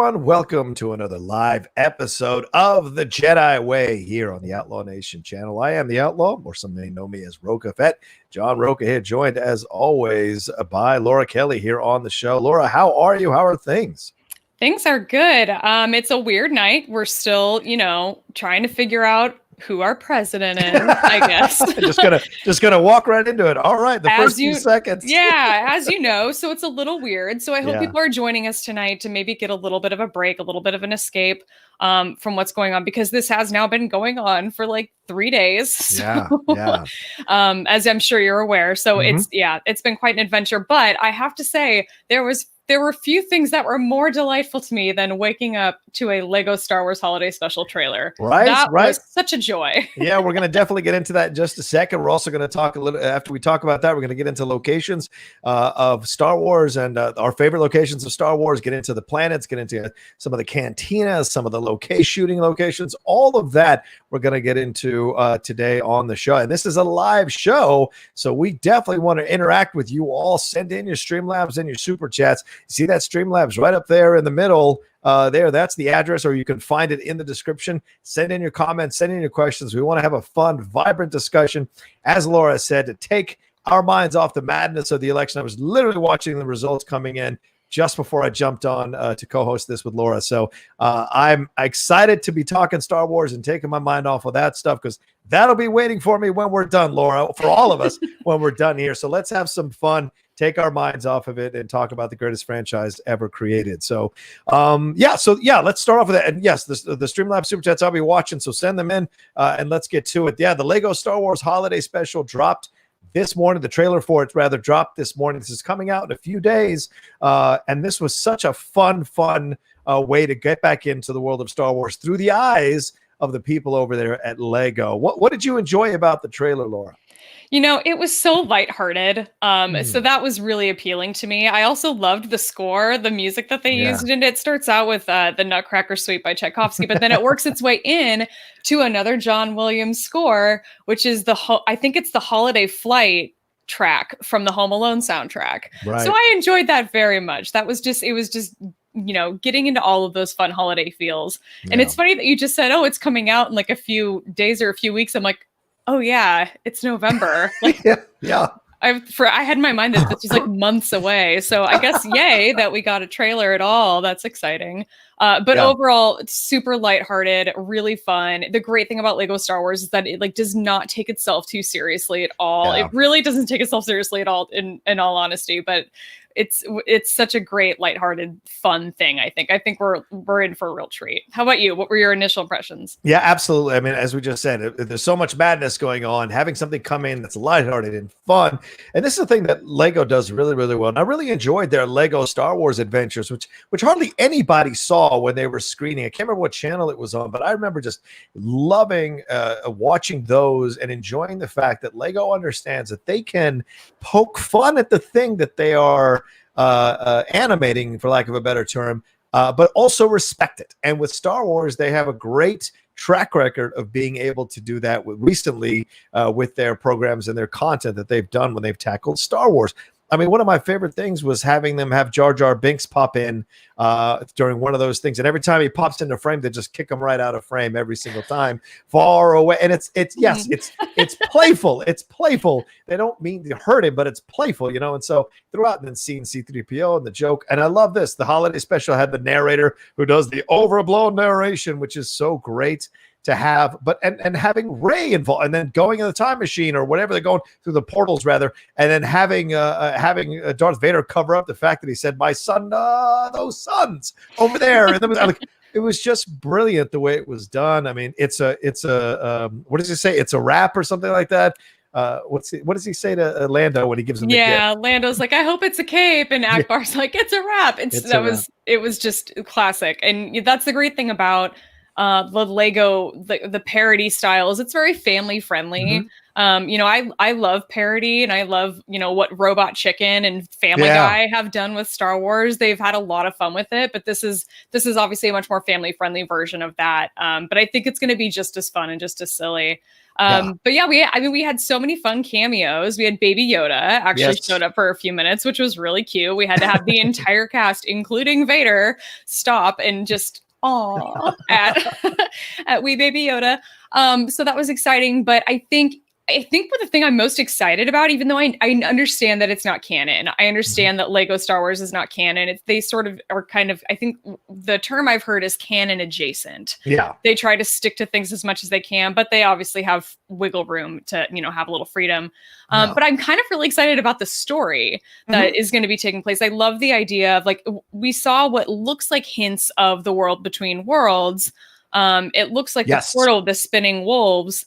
everyone. Welcome to another live episode of the Jedi Way here on the Outlaw Nation channel. I am the Outlaw, or some may know me as Rocha Fett. John Rocha here, joined as always by Laura Kelly here on the show. Laura, how are you? How are things? Things are good. It's a weird night. We're still, trying to figure out who our president is, I guess. just gonna walk right into it. All right, the first few seconds. Yeah, as you know, so it's a little weird. So I hope people are joining us tonight to maybe get a little bit of a break, a little bit of an escape from what's going on, because this has now been going on for like 3 days. So, as I'm sure you're aware. So it's been quite an adventure. But I have to say, there were a few things that were more delightful to me than waking up to a Lego Star Wars Holiday Special trailer. That was such a joy. Yeah, we're going to definitely get into that in just a second. We're also going to talk a little, after we talk about that, we're going to get into locations of Star Wars and our favorite locations of Star Wars, get into the planets, get into some of the cantinas, some of the shooting locations, all of that we're going to get into today on the show. And this is a live show, so we definitely want to interact with you all. Send in your Streamlabs and your Super Chats. See that Streamlabs right up there in the middle there. That's the address, or you can find it in the description. Send in your comments, send in your questions. We want to have a fun, vibrant discussion, as Laura said, to take our minds off the madness of the election. I was literally watching the results coming in just before I jumped on to co-host this with Laura. So I'm excited to be talking Star Wars and taking my mind off of that stuff, because that'll be waiting for me when we're done, Laura, for all of us when we're done here. So let's have some fun, take our minds off of it, and talk about the greatest franchise ever created. So, let's start off with that. And yes, the Streamlabs Super Chats I'll be watching, so send them in and let's get to it. Yeah, the Lego Star Wars Holiday Special dropped this morning. The trailer for it rather dropped this morning. This is coming out in a few days. And this was such a fun way to get back into the world of Star Wars through the eyes of the people over there at Lego. What did you enjoy about the trailer, Laura? It was so lighthearted. So that was really appealing to me. I also loved the score, the music that they used. And it starts out with the Nutcracker Suite by Tchaikovsky, but then it works its way in to another John Williams score, which is I think it's the Holiday Flight track from the Home Alone soundtrack. Right. So I enjoyed that very much. It was just getting into all of those fun holiday feels. Yeah. And it's funny that you just said, it's coming out in like a few days or a few weeks. I'm like, oh yeah, it's November. Like, yeah. I had in my mind that this was like months away. So I guess yay that we got a trailer at all. That's exciting. But overall, it's super lighthearted, really fun. The great thing about Lego Star Wars is that it does not take itself too seriously at all. Yeah. It really doesn't take itself seriously at all, in all honesty. But it's such a great, lighthearted, fun thing. I think we're in for a real treat. How about you? What were your initial impressions? Yeah, absolutely. I mean, as we just said, there's so much madness going on. Having something come in that's lighthearted and fun, and this is the thing that Lego does really, really well. And I really enjoyed their Lego Star Wars Adventures, which hardly anybody saw when they were screening. I can't remember what channel it was on, but I remember just loving watching those and enjoying the fact that Lego understands that they can poke fun at the thing that they are animating, for lack of a better term, but also respect it. And with Star Wars, they have a great track record of being able to do that recently with their programs and their content that they've done when they've tackled Star Wars. I mean, one of my favorite things was having them have Jar Jar Binks pop in during one of those things. And every time he pops into frame, they just kick him right out of frame every single time, far away. And it's playful. It's playful. They don't mean to hurt him, but it's playful, And so throughout, and then seeing C-3PO and the joke. And I love this. The holiday special had the narrator who does the overblown narration, which is so great to have, but and having Rey involved, and then going in the time machine or whatever, they're going through the portals rather, and then having Darth Vader cover up the fact that he said, "My son, those sons over there," and then it was just brilliant the way it was done. I mean, it's a what does he say? It's a wrap or something like that. What does he say to Lando when he gives him the gift? Lando's like, I hope it's a cape, and Akbar's like, it's a wrap. It was just classic, and that's the great thing about the Lego, the parody styles. It's very family friendly. I love parody, and I love, what Robot Chicken and Family Guy have done with Star Wars. They've had a lot of fun with it, but this is obviously a much more family friendly version of that. But I think it's going to be just as fun and just as silly. But yeah, we had so many fun cameos. We had Baby Yoda actually showed up for a few minutes, which was really cute. We had to have the entire cast, including Vader, stop and just at wee Baby Yoda. So that was exciting. But I think what the thing I'm most excited about, even though I understand that it's not canon, I understand that Lego Star Wars is not canon. They sort of are kind of, I think the term I've heard is canon adjacent. Yeah. They try to stick to things as much as they can, but they obviously have wiggle room to, have a little freedom. But I'm kind of really excited about the story that is going to be taking place. I love the idea of, like, we saw what looks like hints of the world between worlds. It looks like the portal of the spinning wolves.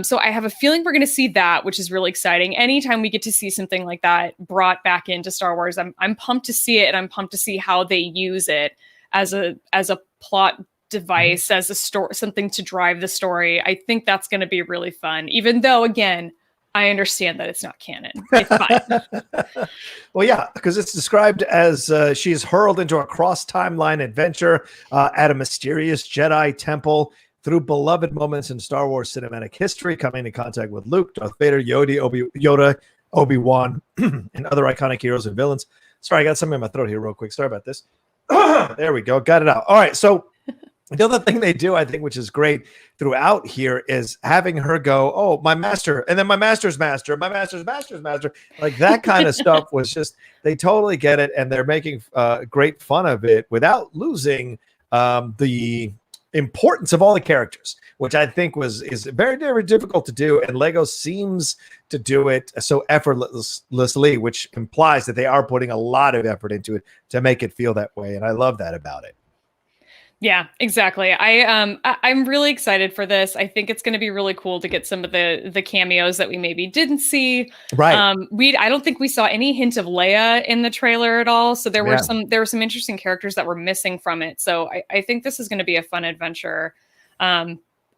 So I have a feeling we're going to see that, which is really exciting. Anytime we get to see something like that brought back into Star Wars, I'm pumped to see it, and I'm pumped to see how they use it as a plot device, as a story, something to drive the story. I think that's going to be really fun, even though, again, I understand that it's not canon. It's fine. Well, yeah, because it's described as she's hurled into a cross-timeline adventure at a mysterious Jedi temple. Through beloved moments in Star Wars cinematic history, coming into contact with Luke, Darth Vader, Yoda, Obi-Wan, and other iconic heroes and villains. Sorry, I got something in my throat here real quick. Sorry about this. There we go. Got it out. All right. So the other thing they do, I think, which is great throughout here, is having her go, oh, my master, and then my master's master, my master's master's master. Like, that kind of stuff was just, they totally get it, and they're making great fun of it without losing the importance of all the characters, which I think is very, very difficult to do, and Lego seems to do it so effortlessly, which implies that they are putting a lot of effort into it to make it feel that way, and I love that about it. Yeah, exactly. I'm really excited for this. I think it's going to be really cool to get some of the cameos that we maybe didn't see. Right. I don't think we saw any hint of Leia in the trailer at all. So there were some interesting characters that were missing from it. So I think this is going to be a fun adventure.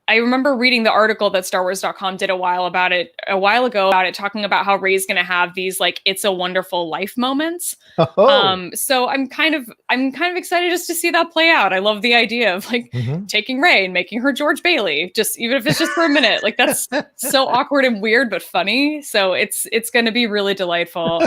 I remember reading the article that StarWars.com did a while ago about it, talking about how Rey's going to have these, like, "It's a Wonderful Life" moments. So I'm kind of excited just to see that play out. I love the idea of, like, taking Rey and making her George Bailey, just even if it's just for a minute. Like, that's so awkward and weird, but funny. So it's going to be really delightful.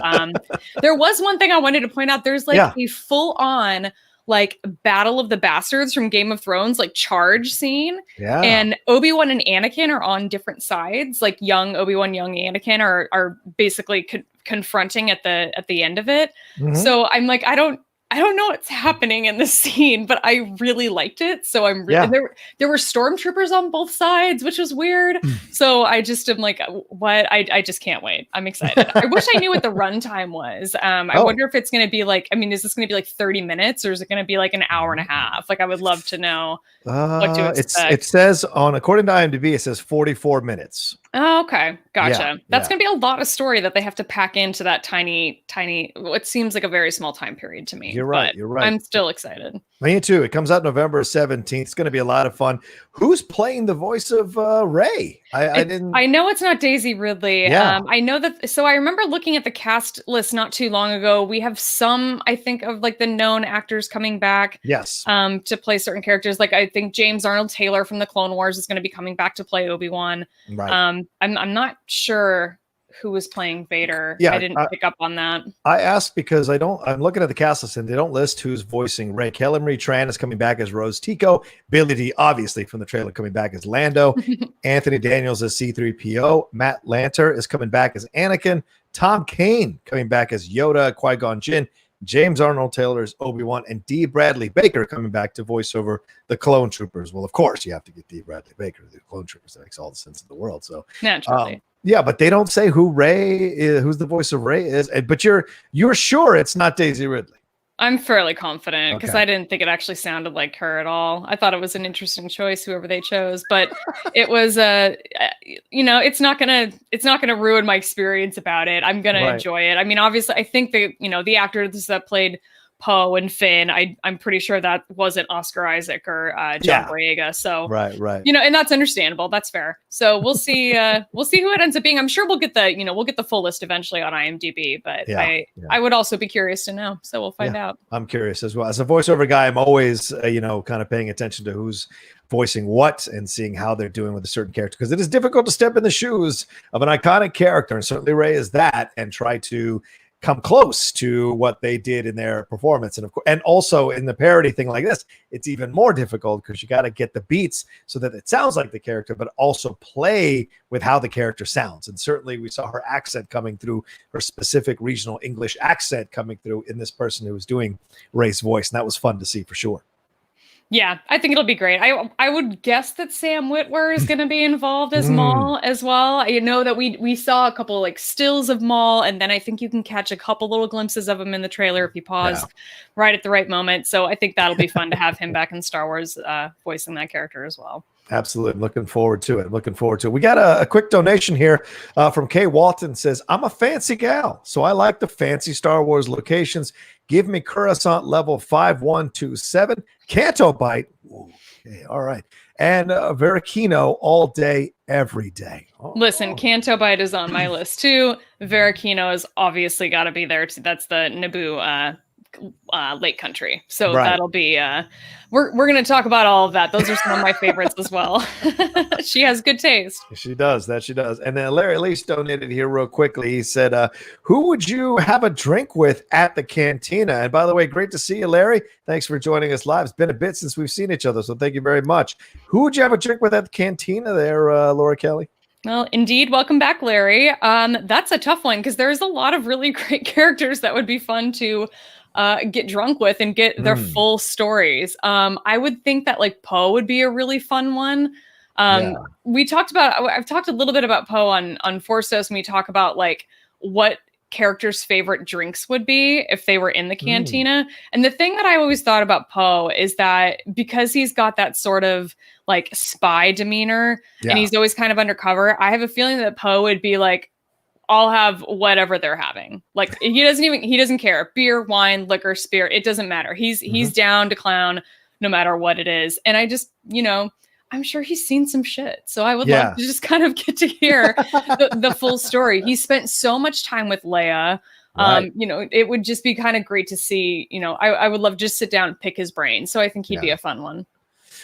There was one thing I wanted to point out. There's a full on, like, Battle of the Bastards from Game of Thrones, like, charge scene. Yeah. And Obi-Wan and Anakin are on different sides. Like, young Obi-Wan, young Anakin are basically confronting at the end of it. So I'm like, I don't know what's happening in this scene, but I really liked it. So I'm really, there were stormtroopers on both sides, which was weird. So I just am like, what? I just can't wait. I'm excited. I wish I knew what the runtime was. I wonder if it's going to be like, is this going to be like 30 minutes, or is it going to be like an hour and a half? Like, I would love to know what to expect. It says according to IMDb, it says 44 minutes. Oh, okay. Gotcha. That's going to be a lot of story that they have to pack into that tiny, what seems like a very small time period to me. You're right. I'm still excited. Me too. It comes out November 17th. It's going to be a lot of fun. Who's playing the voice of Rey? I know it's not Daisy Ridley. Yeah. I know that. So I remember looking at the cast list not too long ago. We have some, I think, of, like, the known actors coming back. Yes. To play certain characters. Like, I think James Arnold Taylor from the Clone Wars is going to be coming back to play Obi-Wan. Right. I'm not sure who was playing Vader. Yeah, I didn't pick up on that. I asked because I'm looking at the cast list and they don't list who's voicing Rey. Kelly Marie Tran is coming back as Rose Tico. Billy D, obviously from the trailer, coming back as Lando. Anthony Daniels as C-3PO. Matt Lanter is coming back as Anakin. Tom Kane coming back as Yoda, Qui-Gon Jinn. James Arnold Taylor as Obi-Wan, and D. Bradley Baker coming back to voice over the Clone Troopers. Well, of course, you have to get D. Bradley Baker, the Clone Troopers. That makes all the sense in the world. So naturally. Yeah, but they don't say who's the voice of Rey is. But you're sure it's not Daisy Ridley. I'm fairly confident because I didn't think it actually sounded like her at all. I thought it was an interesting choice, whoever they chose, but it was it's not gonna ruin my experience about it. I'm gonna enjoy it. I mean, obviously, I think the actors that played Poe and Finn. I'm pretty sure that wasn't Oscar Isaac or John Boyega. So right. And that's understandable. That's fair. So we'll see. We'll see who it ends up being. I'm sure we'll get the full list eventually on IMDb. But I would also be curious to know. So we'll find out. I'm curious as well. As a voiceover guy, I'm always kind of paying attention to who's voicing what and seeing how they're doing with a certain character, because it is difficult to step in the shoes of an iconic character, and certainly Rey is that, and try to come close to what they did in their performance. And of course, and also in the parody thing like this, it's even more difficult because you got to get the beats so that it sounds like the character, but also play with how the character sounds. And certainly we saw her accent coming through, her specific regional English accent coming through in this person who was doing Rey's voice. And that was fun to see for sure. Yeah, I think it'll be great. I would guess that Sam Witwer is going to be involved as Maul as well. I know that we saw a couple like stills of Maul, and then I think you can catch a couple little glimpses of him in the trailer if you pause right at the right moment. So I think that'll be fun to have him back in Star Wars voicing that character as well. Absolutely. Looking forward to it. We got a quick donation here from Kay Walton. Says, I'm a fancy gal, so I like the fancy Star Wars locations. Give me Coruscant level 5127, Canto Bite. Okay, all right. And Veracino all day, every day. Listen, Canto Bite is on my list too. Veracino has obviously got to be there too. That's the Naboo Lake Country. So that'll be we're going to talk about all of that. Those are some of my favorites as well. She has good taste. She does. And then Larry Lease donated here real quickly. He said, who would you have a drink with at the cantina? And by the way, great to see you, Larry. Thanks for joining us live. It's been a bit since we've seen each other, so thank you very much. Who would you have a drink with at the cantina there, Laura Kelly? Well, indeed. Welcome back, Larry. That's a tough one because there's a lot of really great characters that would be fun to get drunk with and get their full stories. I would think that like Poe would be a really fun one. I've talked a little bit about Poe on Force Dose, and we talk about like what characters' favorite drinks would be if they were in the cantina. And the thing that I always thought about Poe is that because he's got that sort of like spy demeanor and he's always kind of undercover, I have a feeling that Poe would be like, I'll have whatever they're having. Like he doesn't care. Beer, wine, liquor, spirit, it doesn't matter. He's down to clown no matter what it is. And I just, I'm sure he's seen some shit. So I would love to just kind of get to hear the full story. He spent so much time with Leia. Right. It would just be kind of great to see, I would love to just sit down and pick his brain. So I think he'd be a fun one.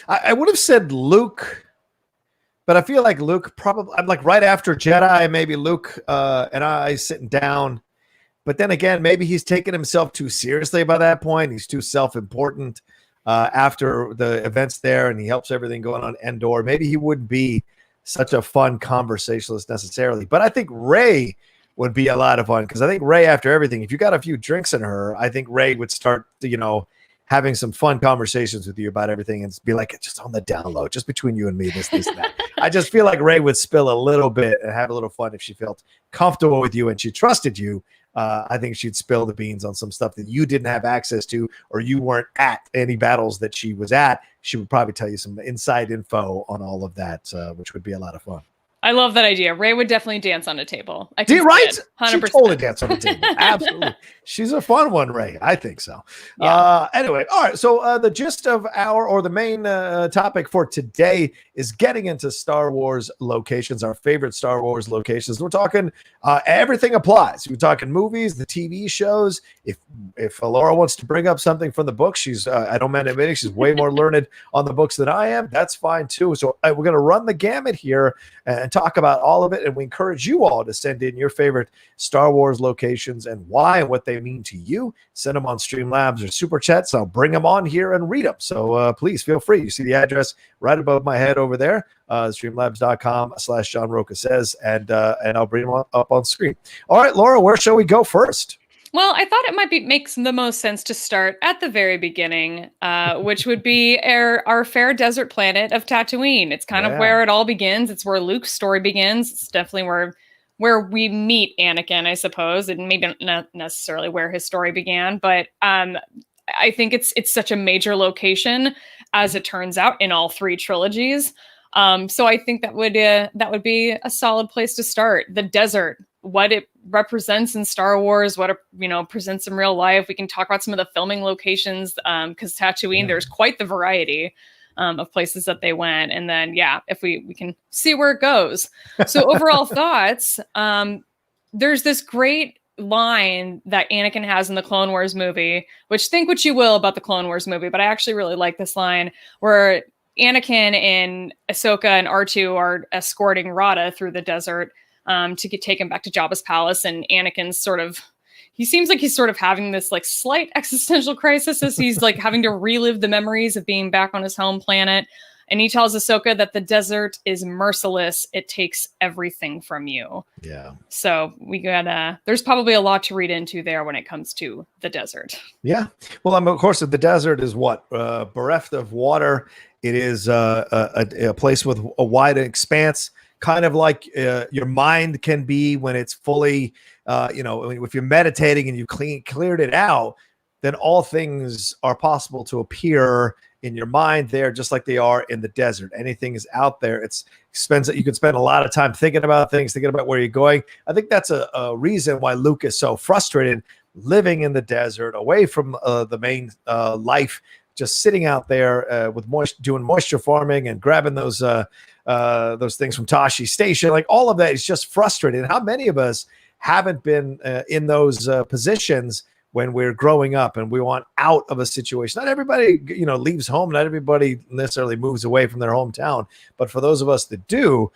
I would have said Luke, but I feel like Luke probably, I'm like right after Jedi, maybe Luke and I sitting down. But then again, maybe he's taken himself too seriously by that point. He's too self-important after the events there, and he helps everything going on Endor. Maybe he wouldn't be such a fun conversationalist necessarily. But I think Rey would be a lot of fun, because I think Rey, after everything, if you got a few drinks in her, I think Rey would start, having some fun conversations with you about everything and be like, just on the down low, just between you and me, this, and that. I just feel like Rey would spill a little bit and have a little fun if she felt comfortable with you and she trusted you. I think she'd spill the beans on some stuff that you didn't have access to, or you weren't at any battles that she was at. She would probably tell you some inside info on all of that, which would be a lot of fun. I love that idea. Rey would definitely dance on a table. Right? 100%. She totally dance on the table. Absolutely. She's a fun one, Rey. I think so. Anyway, all right. So the gist of the main topic for today is getting into Star Wars locations, our favorite Star Wars locations. We're talking everything applies. We're talking movies, the TV shows. If Laura wants to bring up something from the book, I don't mind admitting she's way more learned on the books than I am. That's fine too. So we're going to run the gamut here and talk about all of it. And we encourage you all to send in your favorite Star Wars locations and why and what they mean to you. Send them on Streamlabs or Super Chats. I'll bring them on here and read them. So please feel free. You see the address right above my head over there, streamlabs.com/John Rocha says, and I'll bring them up on screen. All right, Laura, where shall we go first? Well, I thought it makes the most sense to start at the very beginning, which would be our fair desert planet of Tatooine. It's kind of where it all begins. It's where Luke's story begins. It's definitely where we meet Anakin, I suppose, and maybe not necessarily where his story began, but I think it's such a major location, as it turns out, in all three trilogies. So I think that would be a solid place to start. The desert. what it represents in Star Wars, what it, presents in real life. We can talk about some of the filming locations, because Tatooine, there's quite the variety of places that they went. And then, if we can see where it goes. So overall thoughts, there's this great line that Anakin has in the Clone Wars movie, which think what you will about the Clone Wars movie, but I actually really like this line where Anakin and Ahsoka and R2 are escorting Rada through the desert to take him back to Jabba's palace. And Anakin's he seems like he's sort of having this like slight existential crisis as he's like having to relive the memories of being back on his home planet. And he tells Ahsoka that the desert is merciless. It takes everything from you. Yeah. So there's probably a lot to read into there when it comes to the desert. Yeah. Well, of course, the desert is what? Bereft of water. It is a place with a wide expanse, kind of like your mind can be when it's fully, if you're meditating and you cleared it out, then all things are possible to appear in your mind there, just like they are in the desert. Anything is out there. You can spend a lot of time thinking about things, thinking about where you're going. I think that's a reason why Luke is so frustrated living in the desert, away from the main life, just sitting out there doing moisture farming and grabbing those things from Tashi Station. Like all of that is just frustrating. How many of us haven't been in those positions when we're growing up and we want out of a situation? Not everybody, leaves home. Not everybody necessarily moves away from their hometown. But for those of us that do,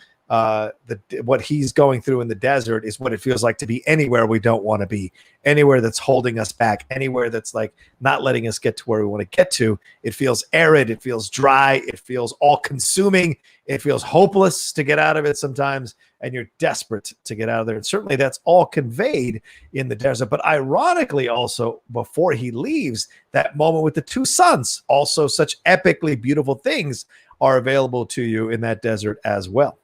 what he's going through in the desert is what it feels like to be anywhere we don't want to be, anywhere that's holding us back, anywhere that's like not letting us get to where we want to get to. It feels arid. It feels dry. It feels all consuming. It feels hopeless to get out of it sometimes, and you're desperate to get out of there. And certainly that's all conveyed in the desert. But ironically, also, before he leaves, that moment with the two sons, also such epically beautiful things are available to you in that desert as well.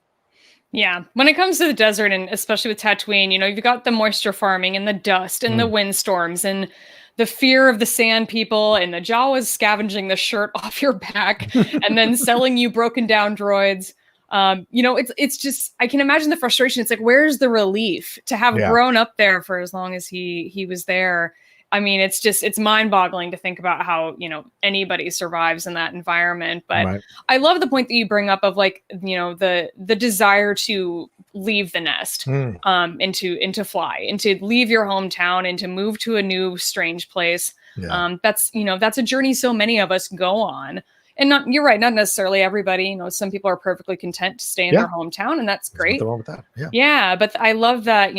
Yeah. When it comes to the desert, and especially with Tatooine, you've got the moisture farming and the dust and the windstorms and the fear of the sand people and the Jawas scavenging the shirt off your back and then selling you broken down droids. It's just, I can imagine the frustration. It's like, where's the relief to have grown up there for as long as he was there? I mean, it's mind boggling to think about how, anybody survives in that environment. But I love the point that you bring up of like, the desire to leave the nest, and to fly and to leave your hometown and to move to a new strange place. Yeah. That's a journey so many of us go on. And you're right, not necessarily everybody. Some people are perfectly content to stay in their hometown, and that's great. Nothing wrong with that. Yeah, but I love that,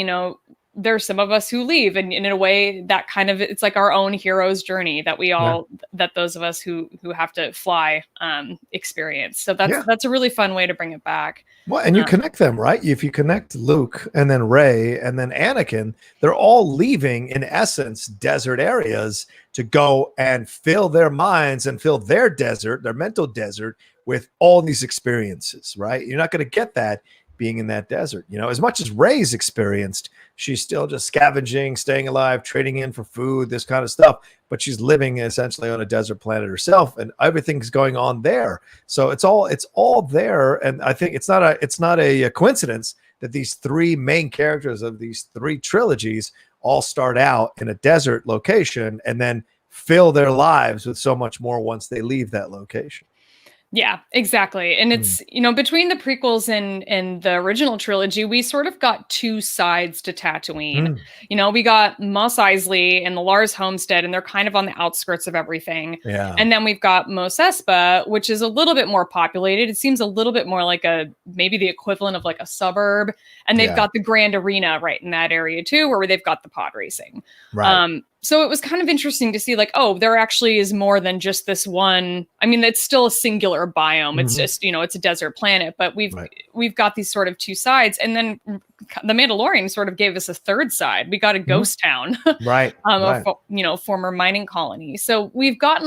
there's some of us who leave, and in a way that kind of, it's like our own hero's journey that we all, that those of us who have to fly experience. So that's a really fun way to bring it back. Well, and you connect them, right? If you connect Luke and then Rey and then Anakin, they're all leaving, in essence, desert areas to go and fill their minds and fill their desert, their mental desert, with all these experiences, right? You're not going to get that being in that desert. As much as Rey's experienced, she's still just scavenging, staying alive, trading in for food, this kind of stuff, but she's living essentially on a desert planet herself, and everything's going on there. So it's all there. And I think it's not a coincidence that these three main characters of these three trilogies all start out in a desert location and then fill their lives with so much more once they leave that location. Yeah, exactly. And it's, between the prequels and the original trilogy, we sort of got two sides to Tatooine. We got Mos Eisley and the Lars homestead, and they're kind of on the outskirts of everything. Yeah. And then we've got Mos Espa, which is a little bit more populated. It seems a little bit more like maybe the equivalent of like a suburb. And they've got the Grand Arena right in that area too, where they've got the pod racing. Right. So it was kind of interesting to see like, there actually is more than just this one. I mean, it's still a singular biome. It's just, it's a desert planet, but we've got these sort of two sides. And then the Mandalorian sort of gave us a third side. We got a ghost town, right? Former mining colony. So we've gotten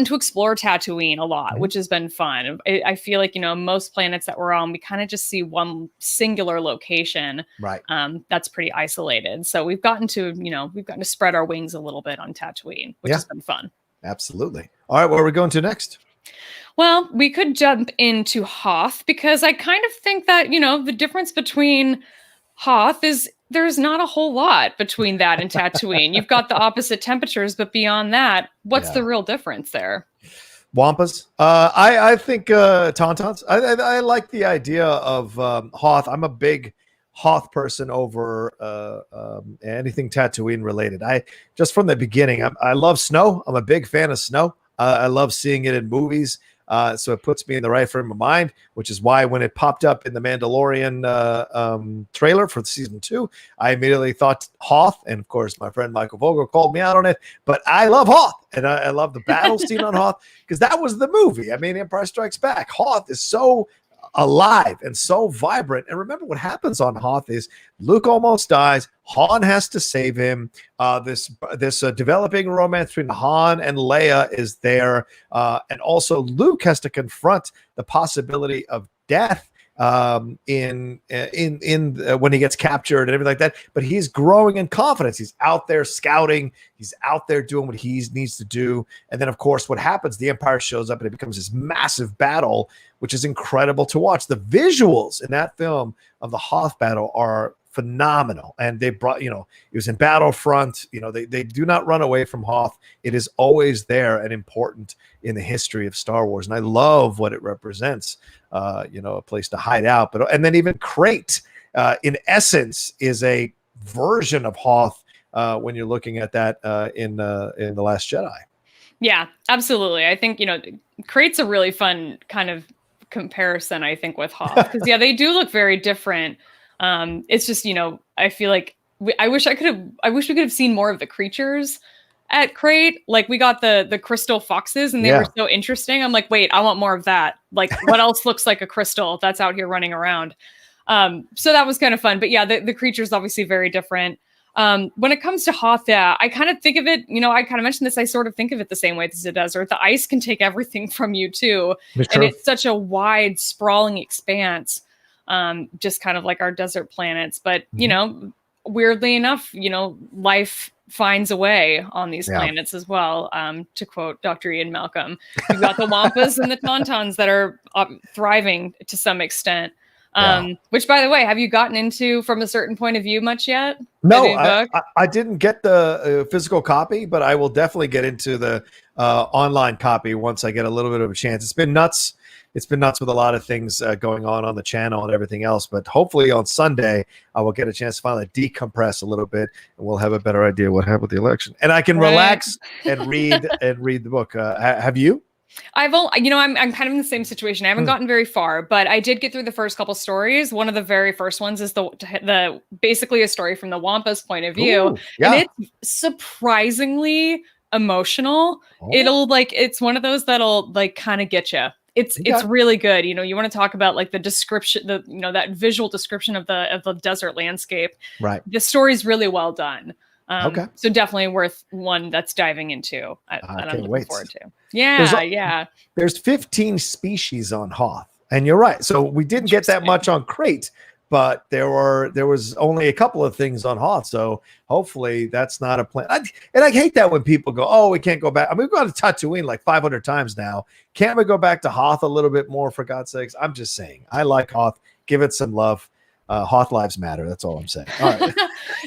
to explore Tatooine a lot, which has been fun. I feel like, most planets that we're on, we kind of just see one singular location. Right. That's pretty isolated. So we've gotten to spread our wings a little bit on Tatooine, which has been fun. Absolutely. All right. Where are we going to next? Well, we could jump into Hoth, because I kind of think that, the difference between Hoth is there's not a whole lot between that and Tatooine. You've got the opposite temperatures, but beyond that, what's the real difference there? Wampas. I think Tauntauns. I like the idea of Hoth. I'm a big Hoth person over anything Tatooine related. I just from the beginning, I love snow. I'm a big fan of snow. I love seeing it in movies. So it puts me in the right frame of mind, which is why when it popped up in the Mandalorian trailer for season 2, I immediately thought Hoth. And of course, my friend Michael Vogel called me out on it. But I love Hoth, and I love the battle scene on Hoth because that was the movie. I mean, Empire Strikes Back. Hoth is so alive and so vibrant. And remember what happens on Hoth is Luke almost dies. Han has to save him. This developing romance between Han and Leia is there, and also Luke has to confront the possibility of death when he gets captured and everything like that. But he's growing in confidence. He's out there scouting. He's out there doing what he needs to do. And then, of course, what happens? The Empire shows up and it becomes this massive battle, which is incredible to watch. The visuals in that film of the Hoth battle are phenomenal. And they brought, it was in Battlefront. They do not run away from Hoth. It is always there and important in the history of Star Wars. And I love what it represents, a place to hide out. And then even Crate, in essence, is a version of Hoth when you're looking at that in The Last Jedi. Yeah, absolutely. I think, Crate's a really fun kind of comparison, I think, with Hoth. Because, they do look very different. It's just, I feel like I wish we could have seen more of the creatures at Crate. Like we got the crystal foxes and they were so interesting. I'm like, wait, I want more of that. Like what else looks like a crystal that's out here running around? So that was kind of fun, but the creature's obviously very different. When it comes to Hoth, I kind of think of it, I kind of mentioned this, I sort of think of it the same way as the desert. The ice can take everything from you too. And it's such a wide, sprawling expanse. Just kind of like our desert planets, but weirdly enough, life finds a way on these planets as well. To quote Dr. Ian Malcolm, you've got the Wampas and the Tauntauns that are thriving to some extent. Which, by the way, have you gotten into from a certain point of view much yet? No, I didn't get the physical copy, but I will definitely get into the online copy once I get a little bit of a chance. It's been nuts. It's been nuts with a lot of things going on the channel and everything else. But hopefully on Sunday, I will get a chance to finally decompress a little bit, and we'll have a better idea what happened with the election. And I can relax and read the book. Have you? I'm kind of in the same situation. I haven't gotten very far, but I did get through the first couple stories. One of the very first ones is the basically a story from the Wampa's point of view. Ooh, and it's surprisingly emotional. It's one of those that'll like kind of get you. It's really good. You want to talk about like the description, that visual description of the desert landscape. Right. The story's really well done. So definitely worth one that's diving into. I'm looking forward to. Yeah. There's 15 species on Hoth, and you're right. So we didn't get that much on Crate, but there was only a couple of things on Hoth. So hopefully that's not a plan. And I hate that when people go, "Oh, we can't go back." I mean, we've gone to Tatooine like 500 times now. Can't we go back to Hoth a little bit more, for God's sakes? I'm just saying. I like Hoth. Give it some love. Hoth lives matter. That's all I'm saying. All right.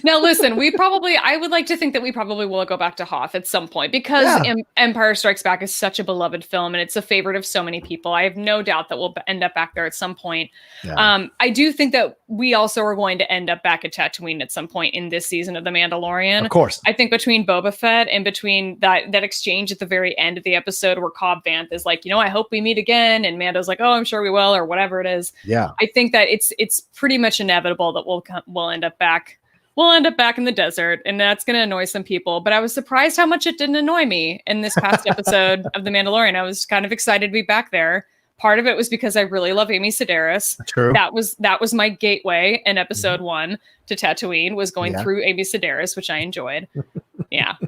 Now, listen, I would like to think that we probably will go back to Hoth at some point because Empire Strikes Back is such a beloved film and it's a favorite of so many people. I have no doubt that we'll end up back there at some point. Yeah. I do think that we also are going to end up back at Tatooine at some point in this season of The Mandalorian. Of course. I think between Boba Fett and between that exchange at the very end of the episode where Cobb Vanth is like, I hope we meet again. And Mando's like, oh, I'm sure we will, or whatever it is. Yeah. I think that it's pretty much inevitable that we'll end up back in the desert, and that's going to annoy some people. But I was surprised how much it didn't annoy me in this past episode of The Mandalorian. I was kind of excited to be back there. Part of it was because I really love Amy Sedaris. True. That was my gateway in episode 1 to Tatooine, was going through Amy Sedaris, which I enjoyed.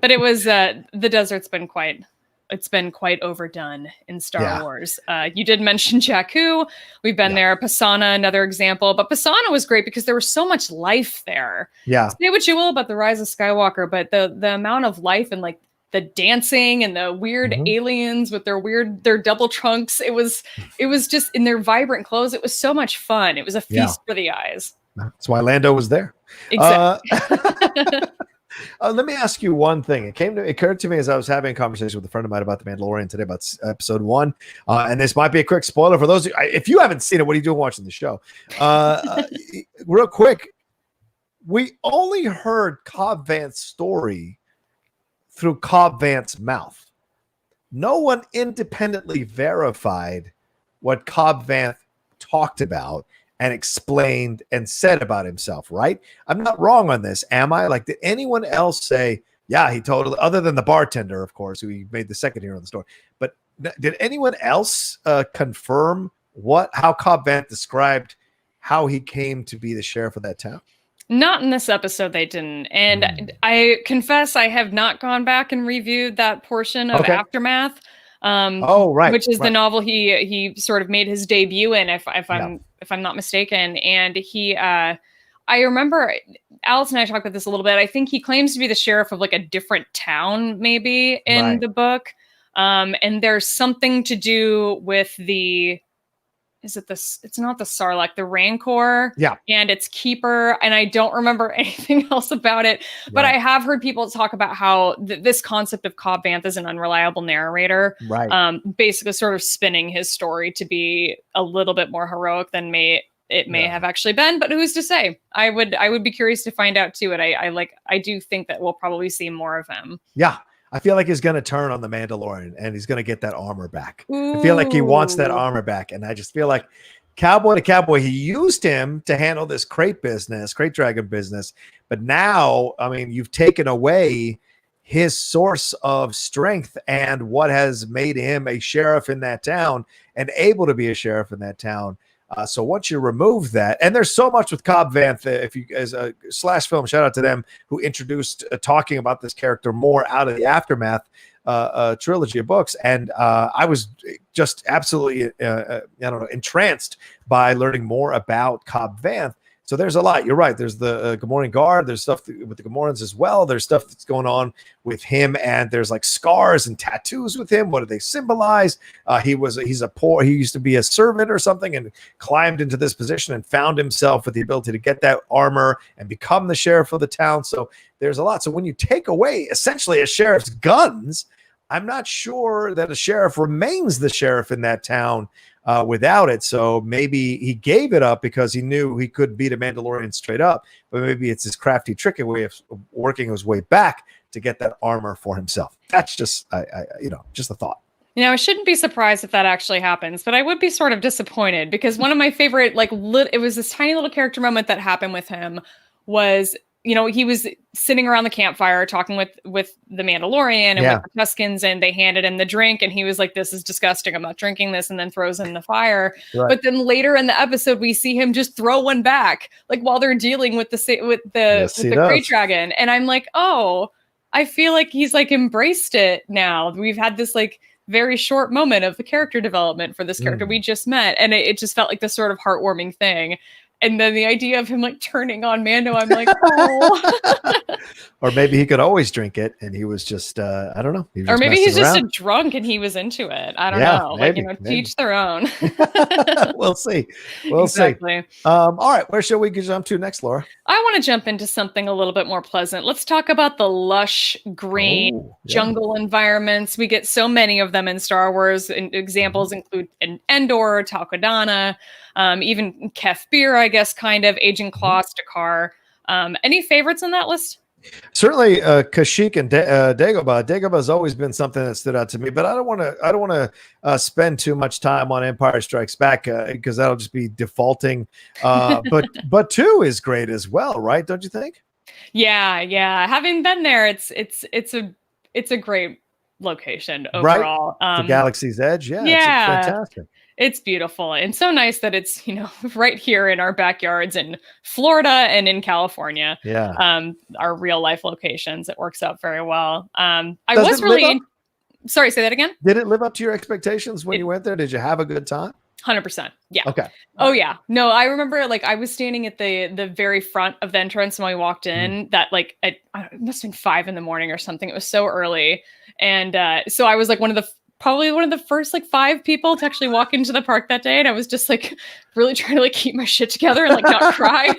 But it was the desert's been quite overdone in Star Wars. You did mention Jakku. We've been there. Pisana, another example. But Pisana was great because there was so much life there. Yeah. Say what you will about the Rise of Skywalker, but the amount of life and like the dancing and the weird aliens with their double trunks. It was just in their vibrant clothes. It was so much fun. It was a feast for the eyes. That's why Lando was there. Exactly. Let me ask you one thing. It occurred to me as I was having a conversation with a friend of mine about The Mandalorian today about episode 1. And this might be a quick spoiler for those of you. If you haven't seen it, what are you doing watching the show? Real quick, we only heard Cobb Vanth's story through Cobb Vanth's mouth. No one independently verified what Cobb Vanth talked about and explained and said about himself, right? I'm not wrong on this, am I? Like, did anyone else say, yeah, he totally, other than the bartender, of course, who he made the second hero in the story, but did anyone else confirm how Cobb Vanth described how he came to be the sheriff of that town? Not in this episode, they didn't. And I confess I have not gone back and reviewed that portion of Aftermath. Which is the novel he sort of made his debut in, if I'm not mistaken. And he I remember Alice and I talked about this a little bit. I think he claims to be the sheriff of like a different town, maybe in the book. And there's something to do with it's not the Sarlacc, the Rancor, and its keeper, and I don't remember anything else about it, but I have heard people talk about how this concept of Cobb Vanth as an unreliable narrator, basically sort of spinning his story to be a little bit more heroic than may have actually been, but who's to say? I would be curious to find out too, and I do think that we'll probably see more of him. Yeah. I feel like he's going to turn on the Mandalorian and he's going to get that armor back. Ooh. I feel like he wants that armor back. And I just feel like cowboy to cowboy, he used him to handle this crate dragon business. But now, I mean, you've taken away his source of strength and what has made him a sheriff in that town and able to be a sheriff in that town. So once you remove that, and there's so much with Cobb Vanth, if you as a Slash Film, shout out to them who introduced talking about this character more out of the Aftermath trilogy of books, and I was just absolutely entranced by learning more about Cobb Vanth. So there's a lot. You're right. There's the Gamorrean Guard. There's stuff with the Gamorreans as well. There's stuff that's going on with him, and there's like scars and tattoos with him. What do they symbolize? He used to be a servant or something, and climbed into this position and found himself with the ability to get that armor and become the sheriff of the town. So there's a lot. So when you take away essentially a sheriff's guns, I'm not sure that a sheriff remains the sheriff in that town without it. So maybe he gave it up because he knew he could beat a Mandalorian straight up, but maybe it's his crafty, tricky way of working his way back to get that armor for himself. That's just, just a thought. I shouldn't be surprised if that actually happens, but I would be sort of disappointed because one of my favorite, it was this tiny little character moment that happened with him was, he was sitting around the campfire talking with the Mandalorian and with the Tuskens, and they handed him the drink, and he was like, "This is disgusting. I'm not drinking this," and then throws in the fire. Right. But then later in the episode, we see him just throw one back, like while they're dealing with the Great Dragon, and I'm like, oh, I feel like he's like embraced it now. We've had this like very short moment of the character development for this character we just met, and it just felt like this sort of heartwarming thing. And then the idea of him like turning on Mando, I'm like, oh. Or maybe he could always drink it, and he was just, I don't know. Or maybe he's just a drunk and he was into it. I don't know. Maybe, teach their own. We'll see. We'll see. All right, where shall we jump to next, Laura? I want to jump into something a little bit more pleasant. Let's talk about the lush green jungle environments. We get so many of them in Star Wars. And examples include Endor, Talcodana, even Kef Bir, I guess, kind of, Agent Claw, Stakar. Any favorites on that list? Certainly, Kashyyyk and Dagobah. Dagobah has always been something that stood out to me, but I don't want to spend too much time on Empire Strikes Back because that'll just be defaulting. But 2 is great as well, right? Don't you think? Yeah. Having been there, it's a great location overall. Right? The Galaxy's Edge, it's fantastic. It's beautiful and so nice that it's, right here in our backyards in Florida and in California. Yeah. Our real life locations. It works out very well. Sorry, say that again. Did it live up to your expectations when you went there? Did you have a good time? 100%. Yeah. Okay. Oh yeah. No, I remember I was standing at the very front of the entrance when we walked in that it must have been 5 a.m. or something. It was so early. And so I was like one of the probably one of the first like 5 people to actually walk into the park that day, and I was just like really trying to like keep my shit together and like not cry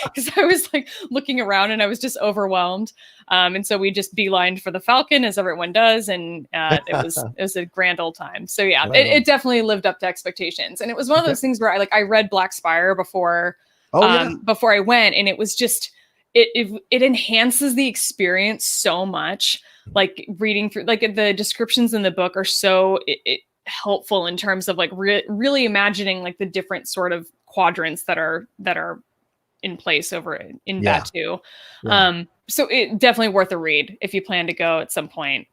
because I was like looking around and I was just overwhelmed. And so we just beelined for the Falcon as everyone does, and it was a grand old time. So yeah, it definitely lived up to expectations, and it was one of those things where I read Black Spire before before I went, and it was just it enhances the experience so much. Like reading through, like the descriptions in the book are so helpful in terms of like really imagining like the different sort of quadrants that are in place over in Batu. So it definitely worth a read if you plan to go at some point,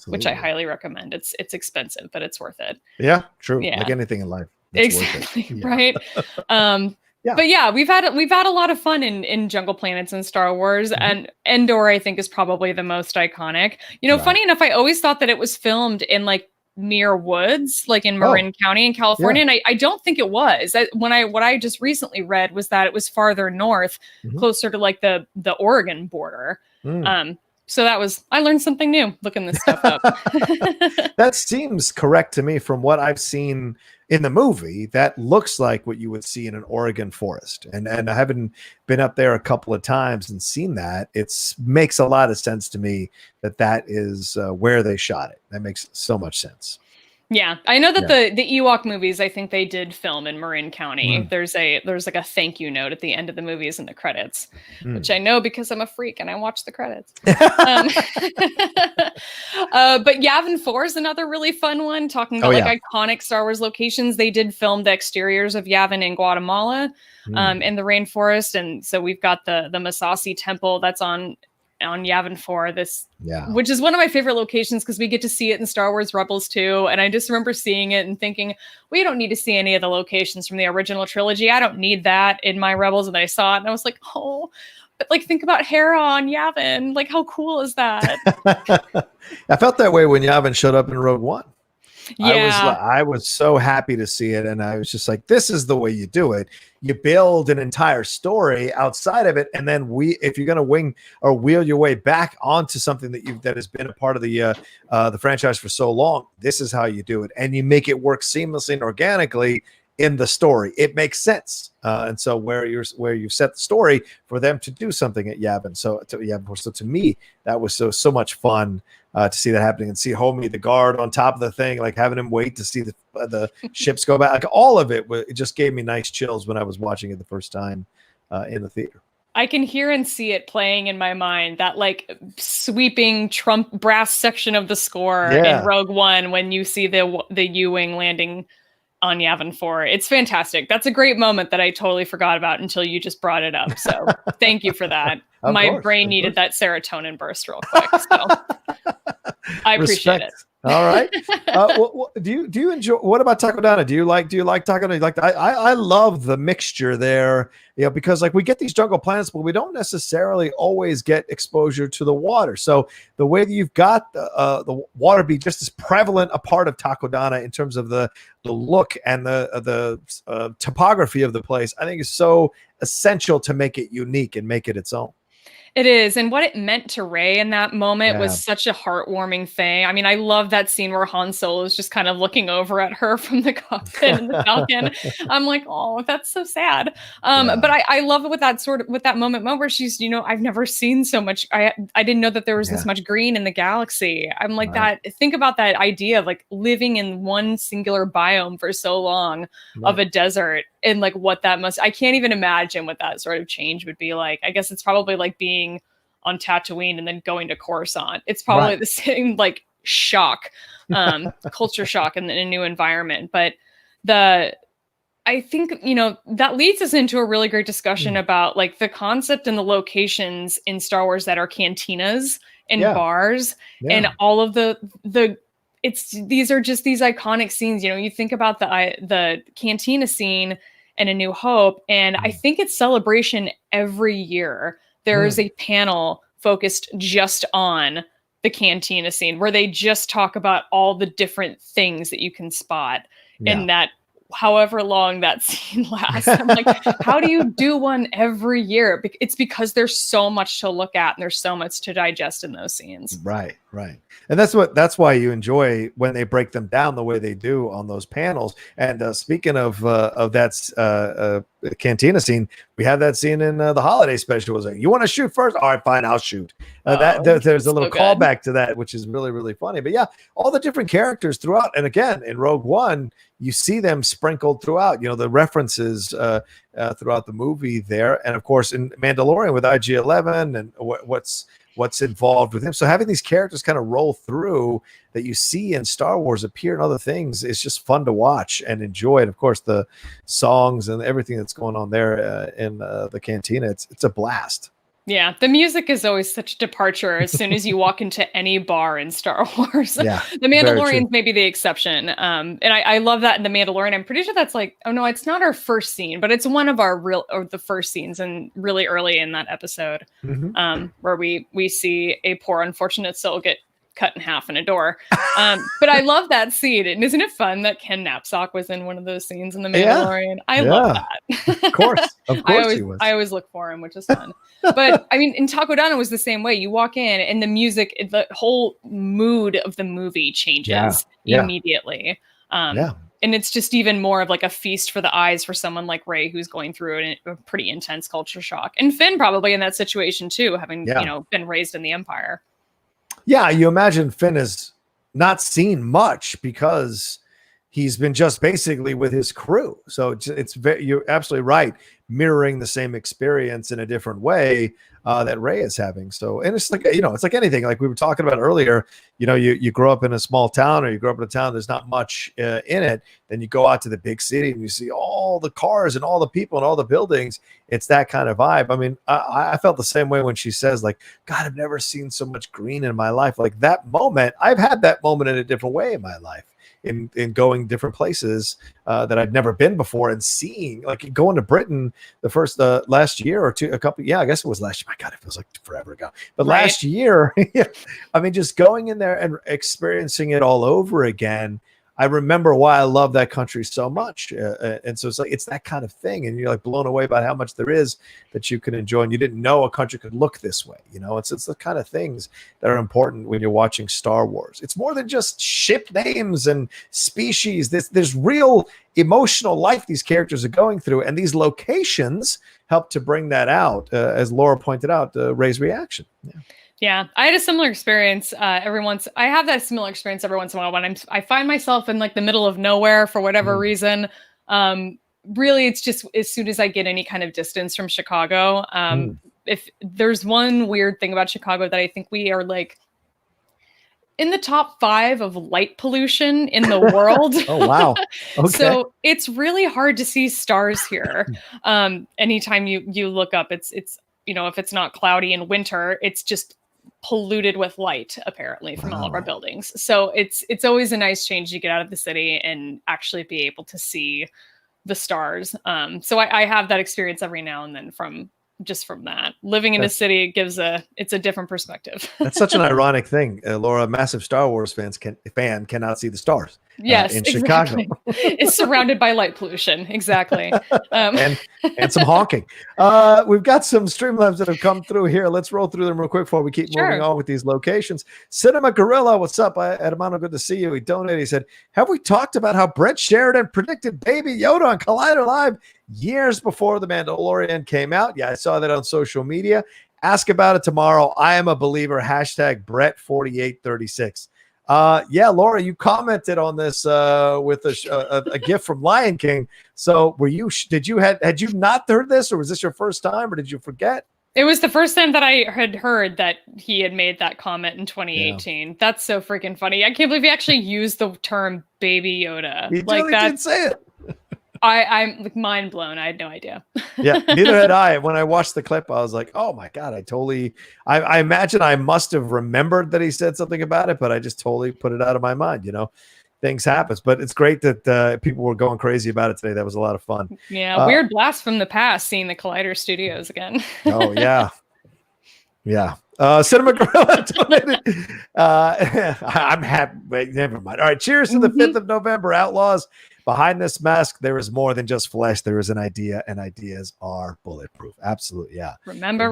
which I highly recommend. It's expensive, but it's worth it. Yeah, true. Like anything in life. Exactly. Right. But yeah, we've had a lot of fun in Jungle Planets and Star Wars, and Endor I think is probably the most iconic. You know, funny enough, I always thought that it was filmed in like Muir Woods, like in Marin County in California, and I don't think it was. What I just recently read was that it was farther north, closer to like the Oregon border. So I learned something new looking this stuff up. That seems correct to me from what I've seen in the movie. That looks like what you would see in an Oregon forest. And I haven't been up there a couple of times and seen that. It makes a lot of sense to me that is where they shot it. That makes so much sense. Yeah, I know that the Ewok movies, I think they did film in Marin County. There's like a thank you note at the end of the movies in the credits, which I know because I'm a freak and I watch the credits. But Yavin 4 is another really fun one, talking about iconic Star Wars locations. They did film the exteriors of Yavin in Guatemala, in the rainforest, and so we've got the Masasi Temple that's on Yavin 4, which is one of my favorite locations because we get to see it in Star Wars Rebels too. And I just remember seeing it and thinking, we don't need to see any of the locations from the original trilogy. I don't need that in my Rebels. And then I saw it and I was like, oh, but like think about Hera on Yavin. Like how cool is that? I felt that way when Yavin showed up in Rogue One. Yeah. I was so happy to see it, and I was just like, this is the way you do it. You build an entire story outside of it, and then if you're going to wing or wheel your way back onto something that has been a part of the franchise for so long, this is how you do it, and you make it work seamlessly and organically in the story. It makes sense, and so where you've set the story for them to do something at Yavin. So to me, that was so much fun. To see that happening and see Homie, the guard on top of the thing, like having him wait to see the ships go back, like all of it just gave me nice chills when I was watching it the first time in the theater. I can hear and see it playing in my mind, that like sweeping Trump brass section of the score in Rogue One when you see the U-wing landing on Yavin 4. It's fantastic. That's a great moment that I totally forgot about until you just brought it up. So thank you for that. My brain needed that serotonin burst real quick. So I appreciate it. All right. Do you enjoy? What about Takodana? Do you like Takodana? I love the mixture there. Because like we get these jungle planets, but we don't necessarily always get exposure to the water. So the way that you've got the water be just as prevalent a part of Takodana in terms of the look and the topography of the place, I think is so essential to make it unique and make it its own. It is. And what it meant to Rey in that moment was such a heartwarming thing. I mean, I love that scene where Han Solo is just kind of looking over at her from the cockpit in the Falcon. I'm like, oh, that's so sad. But I love it with that moment where she's, I've never seen so much. I didn't know that there was this much green in the galaxy. I'm like think about that idea of like living in one singular biome for so long of a desert, and like what that I can't even imagine what that sort of change would be like. I guess it's probably like being on Tatooine and then going to Coruscant. It's probably the same like shock, culture shock in a new environment. But I think, that leads us into a really great discussion about like the concept and the locations in Star Wars that are cantinas and bars and all of these are just these iconic scenes. You think about the cantina scene in A New Hope, and I think it's Celebration every year. There is a panel focused just on the cantina scene where they just talk about all the different things that you can spot in that, however long that scene lasts. I'm like, how do you do one every year? It's because there's so much to look at and there's so much to digest in those scenes. Right. Right. And that's why you enjoy when they break them down the way they do on those panels. And speaking of that cantina scene, we have that scene in the holiday special. It was like, you want to shoot first? All right, fine, I'll shoot. There's a little callback to that, which is really, really funny. But yeah, all the different characters throughout. And again, in Rogue One, you see them sprinkled throughout, the references throughout the movie there. And of course, in Mandalorian with IG-11 and what's involved with him. So having these characters kind of roll through that you see in Star Wars appear in other things is just fun to watch and enjoy. And of course, the songs and everything that's going on there in the cantina, it's a blast. Yeah, the music is always such a departure as soon as you walk into any bar in Star Wars. Yeah, The Mandalorian's maybe the exception. And I love that in The Mandalorian. I'm pretty sure that's like, oh no, it's not our first scene, but it's one of the first scenes and really early in that episode, where we see a poor unfortunate soul get cut in half in a door. But I love that scene. And isn't it fun that Ken Knapsack was in one of those scenes in The Mandalorian? I love that. Of course he was. I always look for him, which is fun. But I mean, in Takodana was the same way. You walk in and the music, the whole mood of the movie changes immediately. And it's just even more of like a feast for the eyes for someone like Rey, who's going through a pretty intense culture shock. And Finn probably in that situation too, having been raised in the Empire. Yeah, you imagine Finn has not seen much because he's been just basically with his crew. So you're absolutely right, mirroring the same experience in a different way that Rey is having. So, and it's like, it's like anything, like we were talking about earlier, you grow up in a small town, or you grow up in a town, there's not much in it. Then you go out to the big city and you see all the cars and all the people and all the buildings. It's that kind of vibe. I mean, I felt the same way when she says like, God, I've never seen so much green in my life. Like that moment, I've had that moment in a different way in my life. In going different places that I'd never been before, and seeing, like going to Britain the first last year or two, I guess it was last year. My God, it feels like forever ago. But last year, I mean, just going in there and experiencing it all over again. I remember why I love that country so much. And so it's that kind of thing. And you're like blown away by how much there is that you can enjoy. And you didn't know a country could look this way. It's the kind of things that are important when you're watching Star Wars. It's more than just ship names and species. There's real emotional life these characters are going through. And these locations help to bring that out, as Laura pointed out, Rey's reaction. Yeah, I had a similar experience I have that similar experience every once in a while when I find myself in like the middle of nowhere for whatever reason. Really, it's just as soon as I get any kind of distance from Chicago. If there's one weird thing about Chicago that I think we are like in the top 5 of light pollution in the world. Oh, wow. Okay. So it's really hard to see stars here. Anytime you look up, it's if it's not cloudy in winter, it's just polluted with light apparently from all of our buildings. So it's always a nice change to get out of the city and actually be able to see the stars. So I have that experience every now and then from that. Living in a city it's a different perspective. That's such an ironic thing. Laura, a massive Star Wars fan cannot see the Streamlabs in exactly. Chicago. It's surrounded by light pollution. Exactly. And some honking. We've got some Streamlabs that have come through here. Let's roll through them real quick before we keep moving on with these locations. Cinema Gorilla, what's up? Edamano, good to see you. He donated. He said, have we talked about how Brett Sheridan predicted Baby Yoda on Collider Live years before The Mandalorian came out? Yeah, I saw that on social media. Ask about it tomorrow. I am a believer. Hashtag Brett4836. Yeah, Laura, you commented on this with a gift from Lion King. So had you not heard this, or was this your first time, or did you forget? It was the first time that I had heard that he had made that comment in 2018. Yeah. That's so freaking funny. I can't believe he actually used the term Baby Yoda. He really did say it. I'm like mind blown. I had no idea. Yeah, neither had I. When I watched the clip, I was like, oh my God, I imagine I must have remembered that he said something about it, but I just totally put it out of my mind. Things happen, but it's great that people were going crazy about it today. That was a lot of fun. Yeah, weird blast from the past, seeing the Collider Studios again. Oh yeah. Yeah. Cinema Gorilla donated. I'm happy. Wait, never mind. All right. Cheers to the 5th of November, Outlaws. Behind this mask, there is more than just flesh. There is an idea, and ideas are bulletproof. Absolutely, yeah. Remember.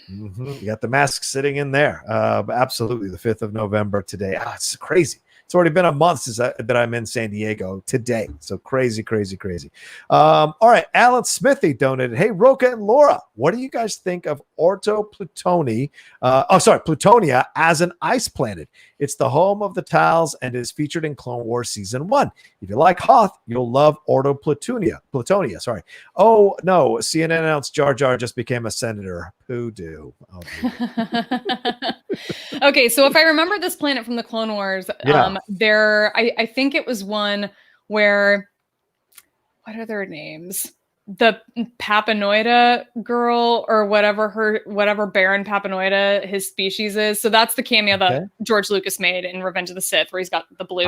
You got the mask sitting in there. Absolutely, the 5th of November today. It's crazy. It's already been a month since that I'm in San Diego today. So crazy. All right. Alan Smithy donated. Hey, Rocha and Laura, what do you guys think of Plutonia as an ice planet? It's the home of the Tals and is featured in Clone Wars Season 1. If you like Hoth, you'll love Plutonia. Oh, no. CNN announced Jar Jar just became a senator. Who do? Oh, okay, so if I remember this planet from the Clone Wars, I think it was one where, what are their names? The Papanoida girl, or whatever Baron Papanoida his species is. So that's the cameo that George Lucas made in Revenge of the Sith, where he's got the blue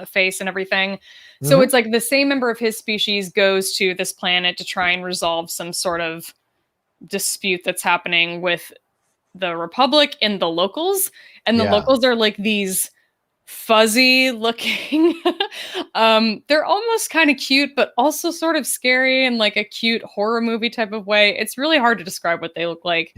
face and everything. So it's like the same member of his species goes to this planet to try and resolve some sort of dispute that's happening with the Republic and the locals. And the locals are like these fuzzy looking they're almost kind of cute, but also sort of scary in like a cute horror movie type of way. It's really hard to describe what they look like.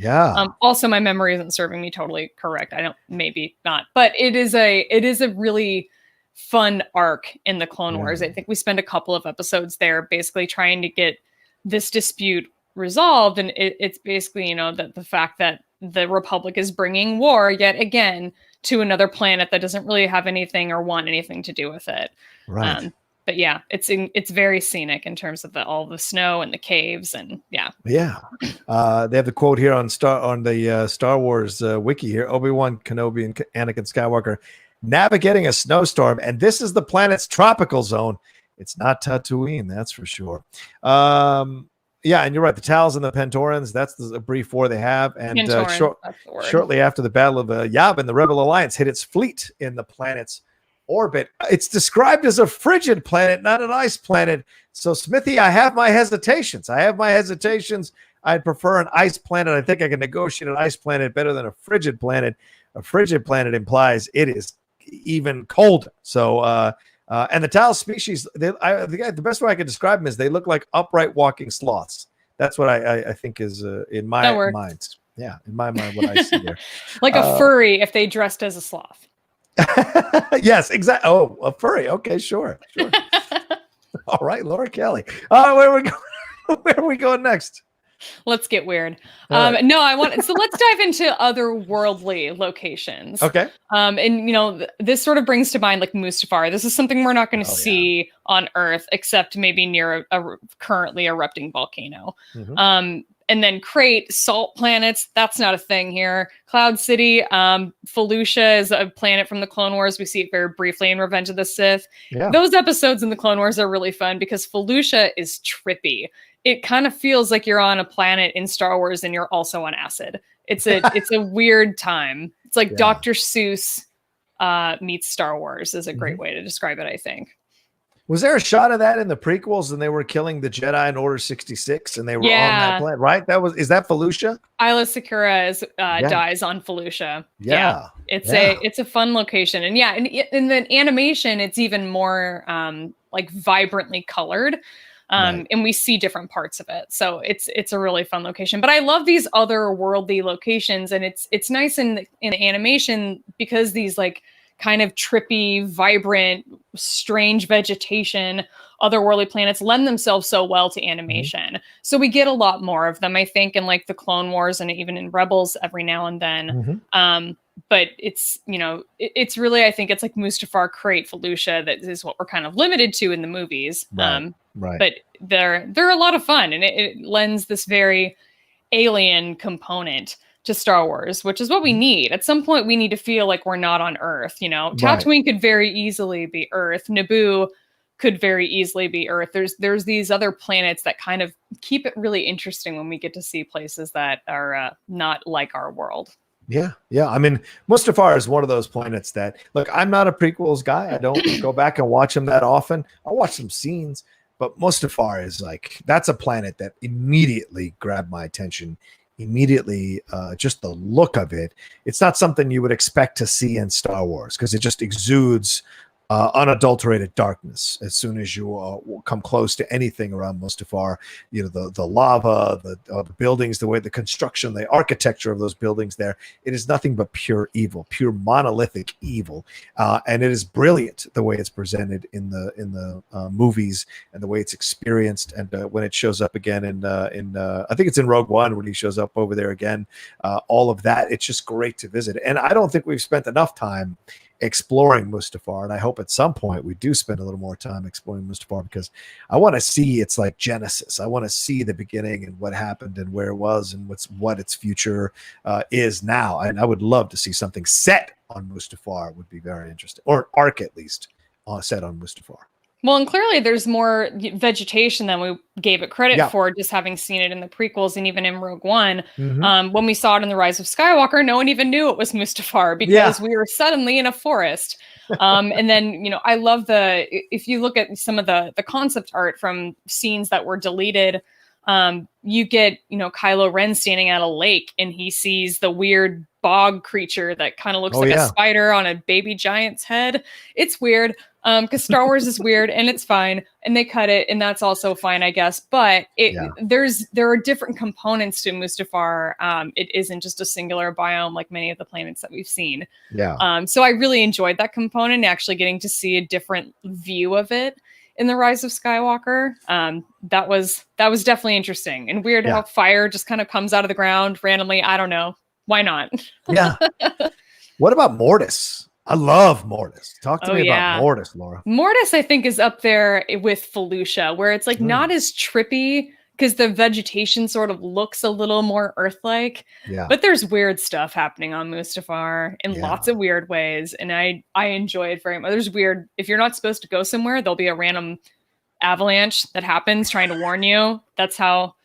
Also, my memory isn't serving me totally correct. Maybe not, but it is a really fun arc in the Clone Wars. I think we spend a couple of episodes there basically trying to get this dispute resolved, and it's basically, that the fact that the Republic is bringing war yet again to another planet that doesn't really have anything or want anything to do with it. Right. But yeah, it's very scenic in terms of all the snow and the caves, and yeah. They have the quote here on the Star Wars wiki here. Obi-Wan Kenobi and Anakin Skywalker navigating a snowstorm, and this is the planet's tropical zone. It's not Tatooine, that's for sure. Yeah, and you're right. The Tals and the Pentorans, that's the brief war they have. And shortly after the Battle of Yavin, the Rebel Alliance hit its fleet in the planet's orbit. It's described as a frigid planet, not an ice planet. So, Smithy, I have my hesitations. I'd prefer an ice planet. I think I can negotiate an ice planet better than a frigid planet. A frigid planet implies it is even colder. So, and the Tal species, the best way I could describe them is they look like upright walking sloths. That's what I think is in my mind. Yeah, in my mind, what I see there. Like a furry if they dressed as a sloth. Yes, exactly. Oh, a furry. Okay, sure. All right, Laura Kelly. Where are we going next? Let's get weird. So let's dive into otherworldly locations. Okay. And this sort of brings to mind like Mustafar. This is something we're not going to see on Earth, except maybe near a currently erupting volcano. And then Crate, salt planets, that's not a thing here. Cloud City, Felucia is a planet from the Clone Wars. We see it very briefly in Revenge of the Sith. Yeah. Those episodes in the Clone Wars are really fun because Felucia is trippy. It kind of feels like you're on a planet in Star Wars and you're also on acid. It's a weird time. It's like Dr. Seuss meets Star Wars is a great way to describe it, I think. Was there a shot of that in the prequels and they were killing the Jedi in Order 66 and they were on that planet, right? Is that Felucia? Isla Secura dies on Felucia. Yeah. It's a fun location. And in the animation, it's even more like vibrantly colored. And we see different parts of it. So it's a really fun location. But I love these otherworldly locations, and it's nice in animation because these like kind of trippy, vibrant, strange vegetation, otherworldly planets lend themselves so well to animation. So we get a lot more of them, I think, in like the Clone Wars and even in Rebels every now and then. But it's, it's really, I think it's like Mustafar, Crate, Felucia, that is what we're kind of limited to in the movies. Right. But they're a lot of fun, and it lends this very alien component to Star Wars, which is what we need. At some point, we need to feel like we're not on Earth. Tatooine could very easily be Earth. Naboo could very easily be Earth. There's these other planets that kind of keep it really interesting when we get to see places that are not like our world. Yeah. I mean, Mustafar is one of those planets that, look, I'm not a prequels guy. I don't go back and watch them that often. I'll watch some scenes, but Mustafar is like, that's a planet that immediately grabbed my attention. Immediately, just the look of it. It's not something you would expect to see in Star Wars because it just exudes unadulterated darkness. As soon as you will come close to anything around Mustafar, the lava, the buildings, the way the construction, the architecture of those buildings there, it is nothing but pure evil, pure monolithic evil, and it is brilliant the way it's presented in the movies and the way it's experienced. And when it shows up again in I think it's in Rogue One when he shows up over there again, all of that, it's just great to visit. And I don't think we've spent enough time exploring Mustafar, and I hope at some point we do spend a little more time exploring Mustafar, because I want to see its like genesis. I want to see the beginning and what happened and where it was and what its future is now. And I would love to see something set on Mustafar. It would be very interesting, or an arc at least set on Mustafar. Well, and clearly there's more vegetation than we gave it credit for, just having seen it in the prequels and even in Rogue One. When we saw it in The Rise of Skywalker, no one even knew it was Mustafar because we were suddenly in a forest. And then, I love if you look at some of the concept art from scenes that were deleted, you get, Kylo Ren standing at a lake and he sees the weird bog creature that kind of looks like a spider on a baby giant's head. It's weird. Because Star Wars is weird and it's fine, and they cut it, and that's also fine, I guess. But there are different components to Mustafar. It isn't just a singular biome like many of the planets that we've seen. So I really enjoyed that component, actually getting to see a different view of it in The Rise of Skywalker. That was definitely interesting and weird how fire just kind of comes out of the ground randomly. I don't know. Why not? What about Mortis? I love Mortis. Talk to me about Mortis, Laura. Mortis, I think, is up there with Felucia, where it's like not as trippy because the vegetation sort of looks a little more Earth-like. But there's weird stuff happening on Mustafar in lots of weird ways, and I enjoy it very much. There's weird. If you're not supposed to go somewhere, there'll be a random avalanche that happens trying to warn you. That's how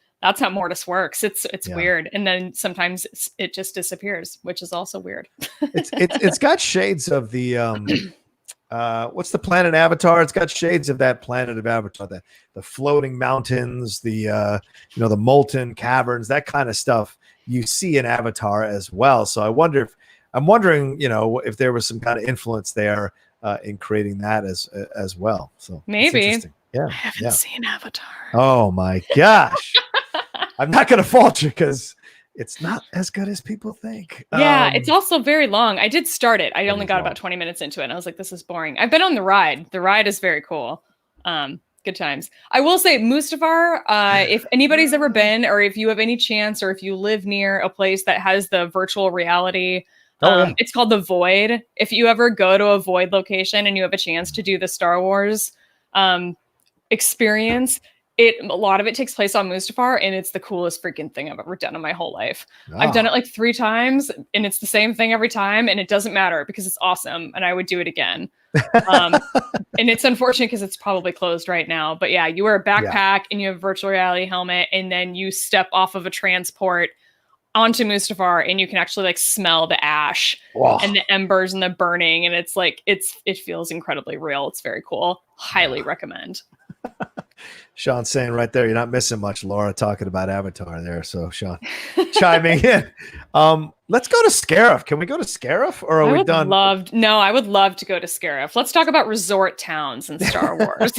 Mortis works. It's weird, and then sometimes it just disappears, which is also weird. It's got shades of the what's the planet Avatar? It's got shades of that planet of Avatar, the floating mountains, the the molten caverns, that kind of stuff you see in Avatar as well. So I'm wondering if there was some kind of influence there in creating that as well. So maybe. Yeah, I haven't seen Avatar. Oh my gosh. I'm not going to fault you because it's not as good as people think. It's also very long. I did start it. I only got about 20 minutes into it, and I was like, this is boring. I've been on the ride. The ride is very cool. Good times. I will say, Mustafar, if anybody's ever been, or if you have any chance, or if you live near a place that has the virtual reality, it's called the Void. If you ever go to a Void location and you have a chance to do the Star Wars experience, a lot of it takes place on Mustafar, and it's the coolest freaking thing I've ever done in my whole life. I've done it like 3 times, and it's the same thing every time, and it doesn't matter because it's awesome, and I would do it again. And it's unfortunate because it's probably closed right now. But yeah, you wear a backpack and you have a virtual reality helmet, and then you step off of a transport onto Mustafar, and you can actually like smell the ash and the embers and the burning, and it's like it feels incredibly real. It's very cool. Highly recommend. Sean saying right there, you're not missing much, Laura, talking about Avatar there. So Sean chiming in. Let's go to Scarif. Can we go to Scarif, or are we done? I would love to go to Scarif. Let's talk about resort towns in Star Wars.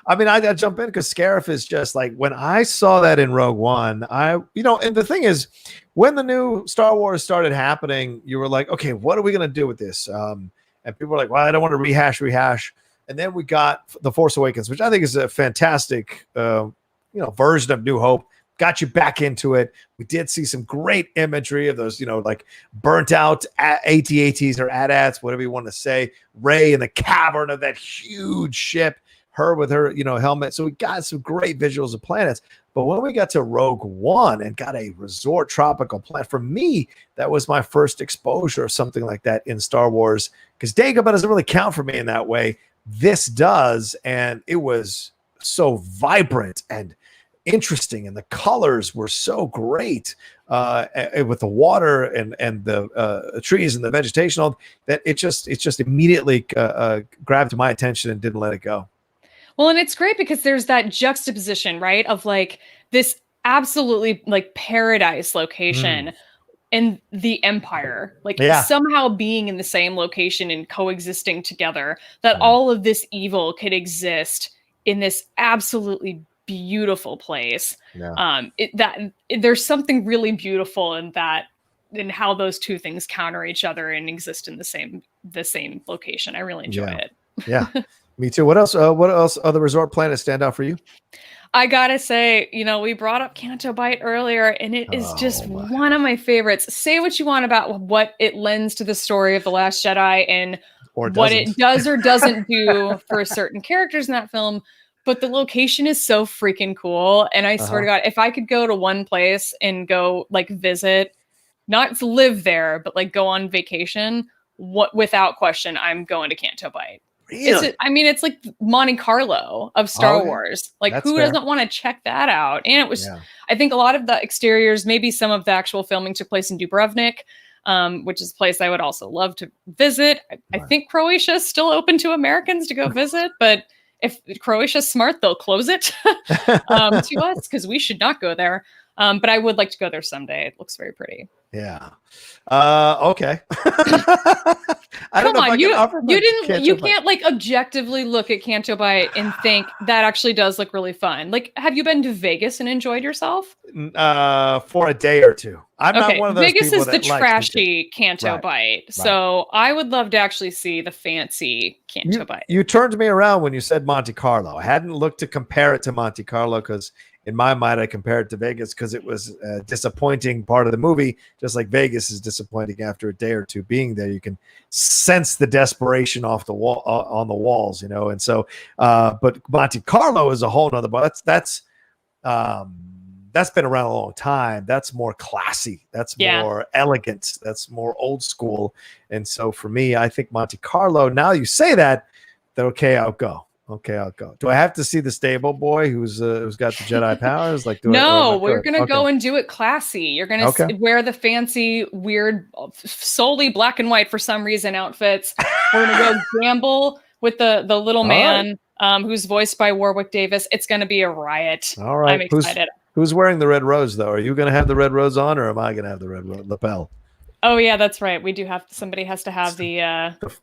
I mean, I got to jump in because Scarif is just like, when I saw that in Rogue One, and the thing is, when the new Star Wars started happening, you were like, okay, what are we going to do with this? And people were like, well, I don't want to rehash. And then we got The Force Awakens, which I think is a fantastic, version of New Hope. Got you back into it. We did see some great imagery of those, like burnt out AT-ATs or AT-ATs, whatever you want to say. Rey in the cavern of that huge ship, her with her, helmet. So we got some great visuals of planets. But when we got to Rogue One and got a resort tropical planet, for me, that was my first exposure of something like that in Star Wars, because Dagobah doesn't really count for me in that way. This does, and it was so vibrant and interesting, and the colors were so great with the water and the trees and the vegetation, all that it just immediately grabbed my attention and didn't let it go. Well, and it's great because there's that juxtaposition, right, of like this absolutely like paradise location and the Empire, like somehow being in the same location and coexisting together, that all of this evil could exist in this absolutely beautiful place. There's something really beautiful in that, in how those two things counter each other and exist in the same location. I really enjoy it. Yeah, me too. What else? Other resort planets stand out for you? I gotta say, we brought up Canto Bight earlier, and it is just one of my favorites. Say what you want about what it lends to the story of The Last Jedi and what it does or doesn't do for certain characters in that film, but the location is so freaking cool. And I swear to God, if I could go to one place and go visit, not to live there, but go on vacation, without question, I'm going to Canto Bight. Really? It's like Monte Carlo of Star Wars. Who doesn't want to check that out? And it was, I think a lot of the exteriors, maybe some of the actual filming took place in Dubrovnik, which is a place I would also love to visit. I think Croatia is still open to Americans to go visit, but if Croatia's smart, they'll close it to us because we should not go there. But I would like to go there someday. It looks very pretty. Yeah. Okay. Come on, you can't objectively look at Canto Bight and think that actually does look really fun. Have you been to Vegas and enjoyed yourself? For a day or two. I'm not one of those Vegas people is the trashy Canto Bight. So I would love to actually see the fancy Canto Bight. You turned me around when you said Monte Carlo. I hadn't looked to compare it to Monte Carlo because in my mind, I compared it to Vegas because it was a disappointing part of the movie, just like Vegas is disappointing after a day or two being there. You can sense the desperation off the wall on the walls, and so. But Monte Carlo is a whole nother. But that's been around a long time. That's more classy. That's more elegant. That's more old school. And so for me, I think Monte Carlo. Now you say that okay, I'll go. Okay, I'll go. Do I have to see the stable boy who's got the Jedi powers? No, we're gonna go and do it classy. You're gonna wear the fancy, weird, solely black and white for some reason outfits. We're gonna go gamble with the little man who's voiced by Warwick Davis. It's gonna be a riot. All right, I'm excited. Who's wearing the red rose though? Are you gonna have the red rose on, or am I gonna have the red lapel? Oh yeah, that's right. We do have somebody has to have the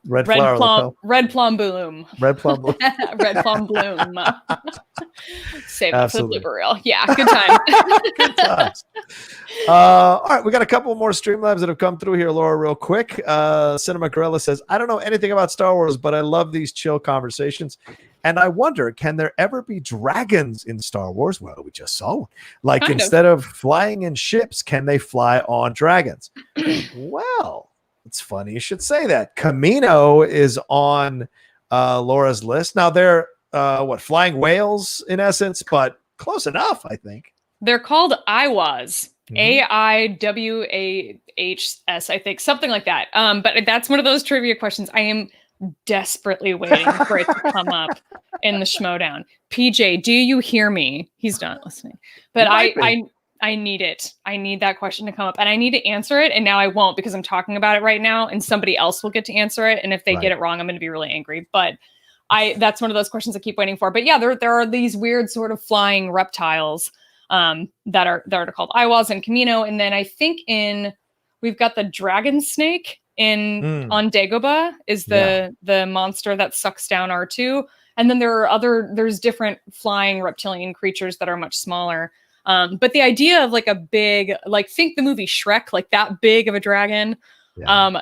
red plum bloom. Red plum bloom. Red plum bloom. Save that for the blooper reel. Yeah, good time. Good times. All right, we got a couple more Streamlabs that have come through here, Laura, real quick. Cinema Gorilla says, I don't know anything about Star Wars, but I love these chill conversations. And I wonder, can there ever be dragons in Star Wars? Well, we just saw one. Instead of flying in ships, can they fly on dragons? Well, it's funny you should say that. Camino is on Laura's list. Now, they're flying whales in essence, but close enough, I think. They're called Aiwahs. Aiwahs, I think, something like that. But that's one of those trivia questions I am desperately waiting for it to come up in the Schmodown. PJ, do you hear me? He's not listening. But I need it. I need that question to come up and I need to answer it. And now I won't because I'm talking about it right now and somebody else will get to answer it. And if they get it wrong, I'm going to be really angry. But that's one of those questions I keep waiting for. But yeah, there are these weird sort of flying reptiles that are called Aiwahs and Camino. And then I think we've got the dragon snake on Dagobah is the monster that sucks down R2. And then there's different flying reptilian creatures that are much smaller. But the idea of a big, think the movie Shrek, that big of a dragon, or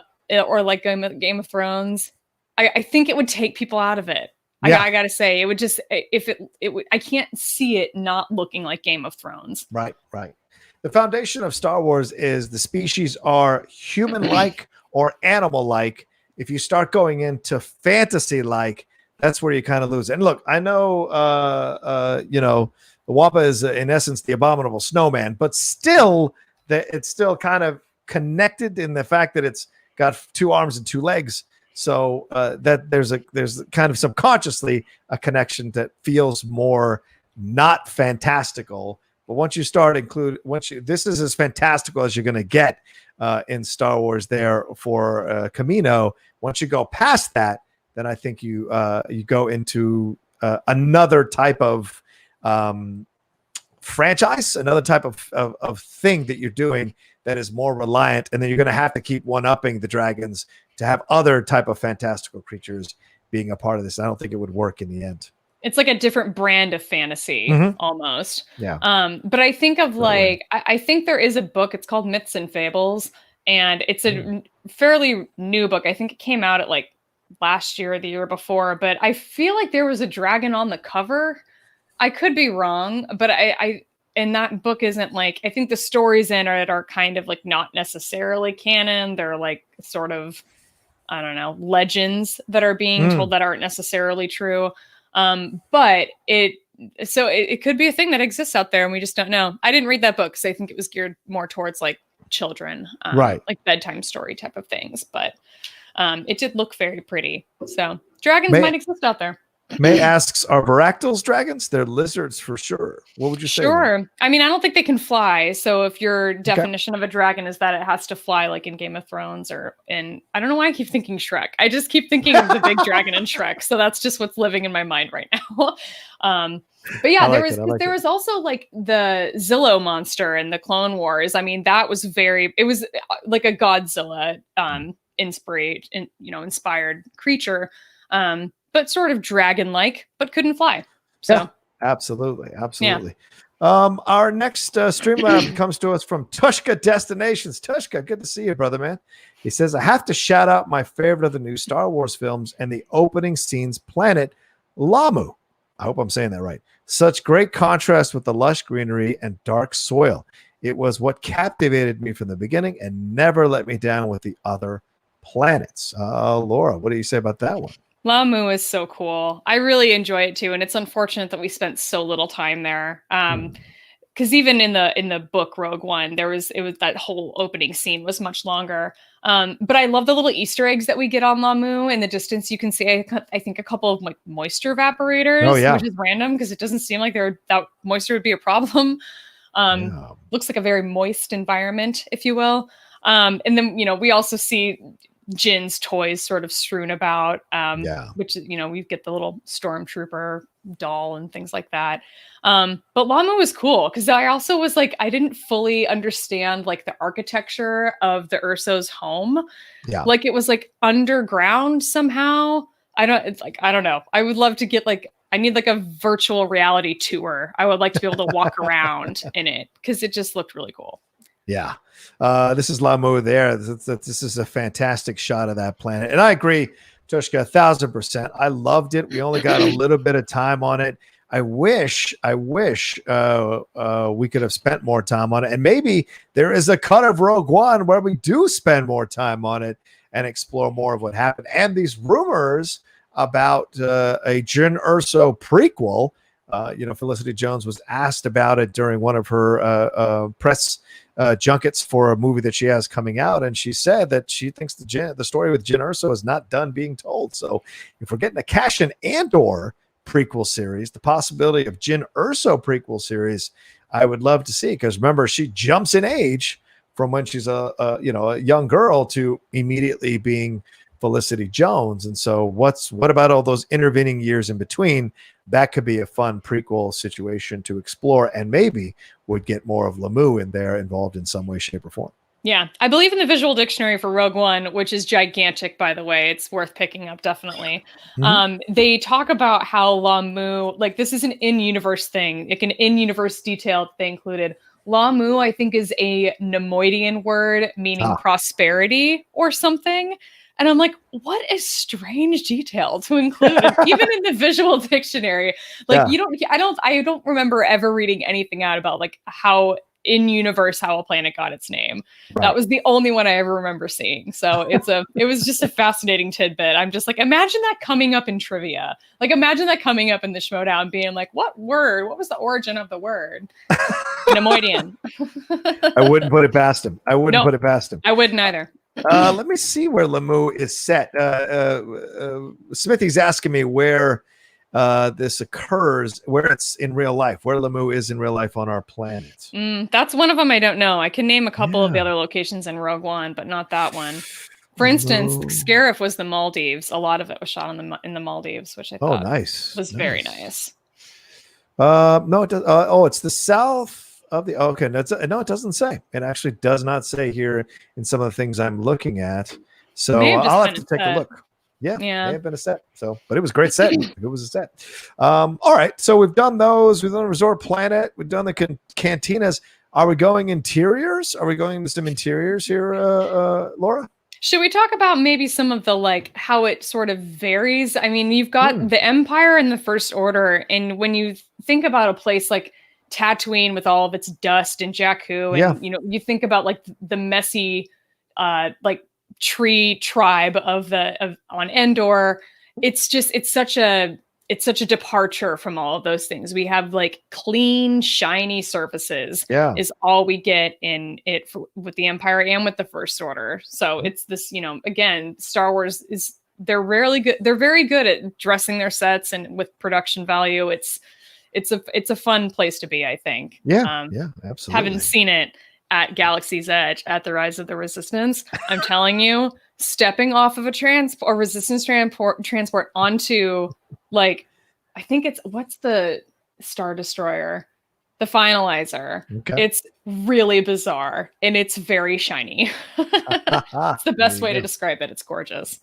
Game of Thrones, I think it would take people out of it. Yeah. I gotta say, it would just, I can't see it not looking like Game of Thrones. Right. The foundation of Star Wars is the species are human-like or animal-like. If you start going into fantasy-like, that's where you kind of lose. And look, I know, the Wampa is in essence the abominable snowman, but still, it's still kind of connected in the fact that it's got 2 arms and 2 legs. So that there's kind of subconsciously a connection that feels more not fantastical. But once you start this is as fantastical as you're going to get in Star Wars there for Camino. Once you go past that, then I think you go into another type of franchise, another type of thing that you're doing that is more reliant, and then you're going to have to keep one-upping the dragons to have other type of fantastical creatures being a part of this. I don't think it would work in the end. It's like a different brand of fantasy almost. Yeah. But I think of I think there is a book, it's called Myths and Fables, and it's a fairly new book. I think it came out at like last year or the year before, but I feel like there was a dragon on the cover. I could be wrong, but and that book isn't like, I think the stories in it are kind of like not necessarily canon. They're like sort of, I don't know, legends that are being told that aren't necessarily true. But it could be a thing that exists out there and we just don't know. I didn't read that book because I think it was geared more towards like children, like bedtime story type of things. But it did look very pretty. So dragons might exist out there. May asks, are Varactyls dragons? They're lizards for sure. What would you say? Sure. I mean, I don't think they can fly. So if your definition of a dragon is that it has to fly like in Game of Thrones or in, I don't know why I keep thinking Shrek. I just keep thinking of the big dragon in Shrek. So that's just what's living in my mind right now. But yeah, there was also like the Zillow monster in the Clone Wars. I mean, that was it was like a Godzilla inspired creature. But sort of dragon-like, but couldn't fly. So yeah, absolutely. Yeah. Our next Streamlab comes to us from Tushka Destinations. Tushka, good to see you, brother, man. He says, I have to shout out my favorite of the new Star Wars films and the opening scene's planet, Lamu. I hope I'm saying that right. Such great contrast with the lush greenery and dark soil. It was what captivated me from the beginning and never let me down with the other planets. Laura, what do you say about that one? Lamu is so cool. I really enjoy it too, and it's unfortunate that we spent so little time there. Because even in the book Rogue One, it was that whole opening scene was much longer. But I love the little Easter eggs that we get on Lamu. In the distance, you can see I think a couple of like moisture evaporators, which is random because it doesn't seem like that moisture would be a problem. Looks like a very moist environment, if you will. And then we also see Jin's toys sort of strewn about, which, we get the little stormtrooper doll and things like that. But Lamu was cool because I also was like, I didn't fully understand like the architecture of the Urso's home. Yeah. Like it was like underground somehow. I don't know. I would love to get I need like a virtual reality tour. I would like to be able to walk around in it because it just looked really cool. Yeah. This is Lamu there. This is a fantastic shot of that planet. And I agree, Tushka, 1,000%. I loved it. We only got a little bit of time on it. I wish we could have spent more time on it. And maybe there is a cut of Rogue One where we do spend more time on it and explore more of what happened. And these rumors about a Jyn Erso prequel, Felicity Jones was asked about it during one of her press junkets for a movie that she has coming out, and she said that she thinks the story with Jyn Erso is not done being told. So if we're getting a Cassian Andor prequel series, the possibility of Jyn Erso prequel series, I would love to see, because remember, she jumps in age from when she's a young girl to immediately being Felicity Jones. And so what about all those intervening years in between? That could be a fun prequel situation to explore, and maybe would get more of Lamu in there involved in some way, shape, or form. Yeah, I believe in the visual dictionary for Rogue One, which is gigantic, by the way. It's worth picking up, definitely. Mm-hmm. They talk about how Lamu, this is an in-universe thing, an in-universe detail they included. Lamu, I think, is a Nemoidian word meaning prosperity or something. And I'm like, what a strange detail to include, even in the visual dictionary. I don't remember ever reading anything out about how in universe how a planet got its name. Right. That was the only one I ever remember seeing. So it was just a fascinating tidbit. I'm just like, imagine that coming up in trivia. Imagine that coming up in the Schmodown being like, what word? What was the origin of the word? Nemoidian. I wouldn't put it past him. I wouldn't either. Let me see where Lamu is set. Smithy's asking me where this occurs, where it's in real life, where Lamu is in real life on our planet. That's one of them I don't know. I can name a couple of the other locations in Rogue One, but not that one. For instance, Scarif was the Maldives. A lot of it was shot in the Maldives, which I thought was very nice. No, it does. It's the south of the. Okay, no, no, it doesn't say. It actually does not say here in some of the things I'm looking at. So May have just I'll have been to a take a set. look. Yeah, may Yeah. have been a set. So, but it was a great set. It was a set. All right. So we've done those. We've done Resort Planet. We've done the cantinas. Are we going interiors? Are we going to some interiors here, Laura? Should we talk about maybe some of the like how it sort of varies? I mean, you've got the Empire and the First Order, and when you think about a place like Tatooine with all of its dust and Jakku, and you think about like the messy, like tree tribe of on Endor. It's such a departure from all of those things. We have like clean, shiny surfaces is all we get in it with the Empire and with the First Order. So it's this, again, Star Wars they're rarely good. They're very good at dressing their sets and with production value. It's a fun place to be, I think. Yeah, absolutely. Haven't seen it at Galaxy's Edge at the Rise of the Resistance. I'm telling you, stepping off of a resistance transport onto like, I think what's the Star Destroyer? The Finalizer. Okay. It's really bizarre and it's very shiny. It's the best way to describe it. It's gorgeous.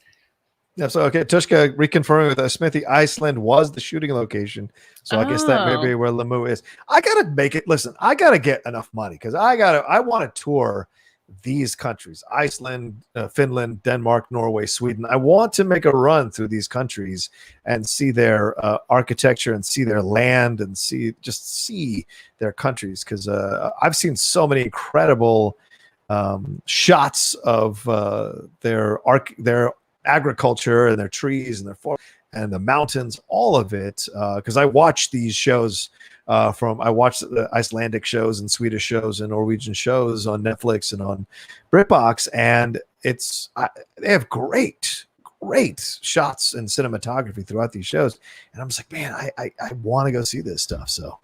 Yeah, so okay, Tushka reconfirming with Smithy, Iceland was the shooting location. So I guess that may be where Lamu is. I gotta make it. Listen, I gotta get enough money because I want to tour these countries: Iceland, Finland, Denmark, Norway, Sweden. I want to make a run through these countries and see their architecture and see their land and see their countries because I've seen so many incredible shots of their agriculture and their trees and their forest and the mountains, all of it. Because I watch these shows I watch the Icelandic shows and Swedish shows and Norwegian shows on Netflix and on BritBox, and they have great shots and cinematography throughout these shows. And I'm just like, man, I want to go see this stuff. So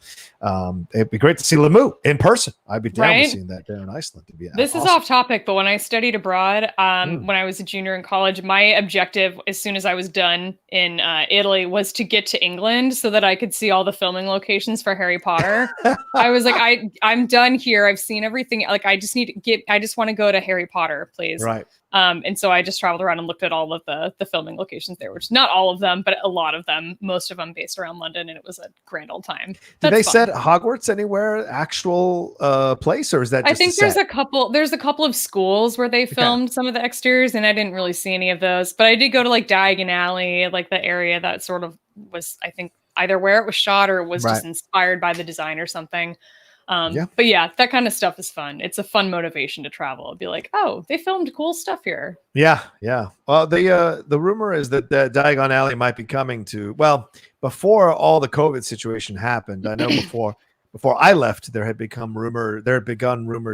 it'd be great to see Lamu in person. I'd be down with seeing that there in Iceland. This is off topic, but when I studied abroad, when I was a junior in college, my objective as soon as I was done in Italy was to get to England so that I could see all the filming locations for Harry Potter. I was like, I'm done here. I've seen everything. Like, I just want to go to Harry Potter, please. Right. And so I just traveled around and looked at all of the filming locations there, which not all of them, but a lot of them, most of them based around London. And it was a grand old time. Did they set Hogwarts anywhere actual place, or is that just I think there's a couple of schools where they filmed some of the exteriors, and I didn't really see any of those, but I did go to like Diagon Alley, like the area that sort of was, I think, either where it was shot or it was just inspired by the design or something. But yeah, that kind of stuff is fun. It's a fun motivation to travel. Be like, oh, they filmed cool stuff here. Yeah. Well, the rumor is that Diagon Alley might be coming to. Well, before all the COVID situation happened, I know before I left, there had begun rumors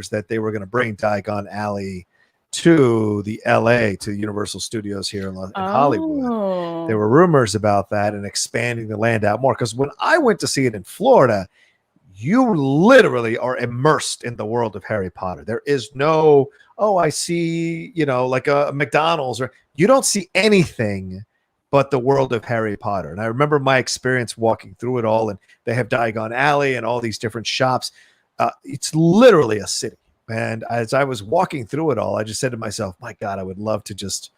that they were going to bring Diagon Alley to the LA, to Universal Studios here in Hollywood. There were rumors about that and expanding the land out more. Because when I went to see it in Florida, you literally are immersed in the world of Harry Potter. There is no, I see, like a McDonald's, or you don't see anything but the world of Harry Potter. And I remember my experience walking through it all, and they have Diagon Alley and all these different shops. It's literally a city. And as I was walking through it all, I just said to myself, my God, I would love to just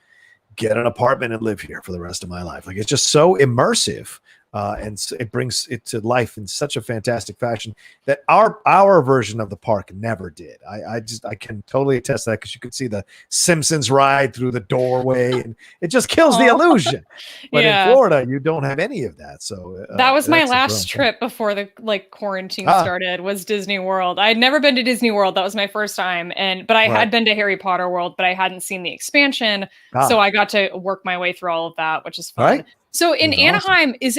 get an apartment and live here for the rest of my life. Like, it's just so immersive. And it brings it to life in such a fantastic fashion that our version of the park never did. I can totally attest to that, because you could see the Simpsons ride through the doorway, and it just kills the illusion. But in Florida, you don't have any of that. So that was my last trip before the quarantine started, was Disney World. I'd never been to Disney World. That was my first time, but I had been to Harry Potter World, but I hadn't seen the expansion, so I got to work my way through all of that, which is fun. Right. So in Anaheim, awesome. Is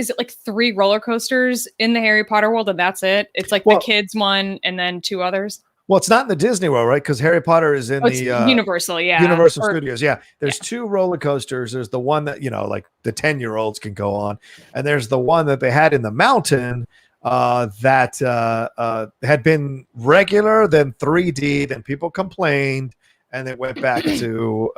it like 3 roller coasters in the Harry Potter world, and that's it? It's like the kids one and then 2 others? Well, it's not in the Disney World, right? Because Harry Potter is in the Universal, Universal Studios. Yeah. There's 2 roller coasters. There's the one that, like the 10-year-olds can go on. And there's the one that they had in the mountain that had been regular, then 3D, then people complained, and it went back to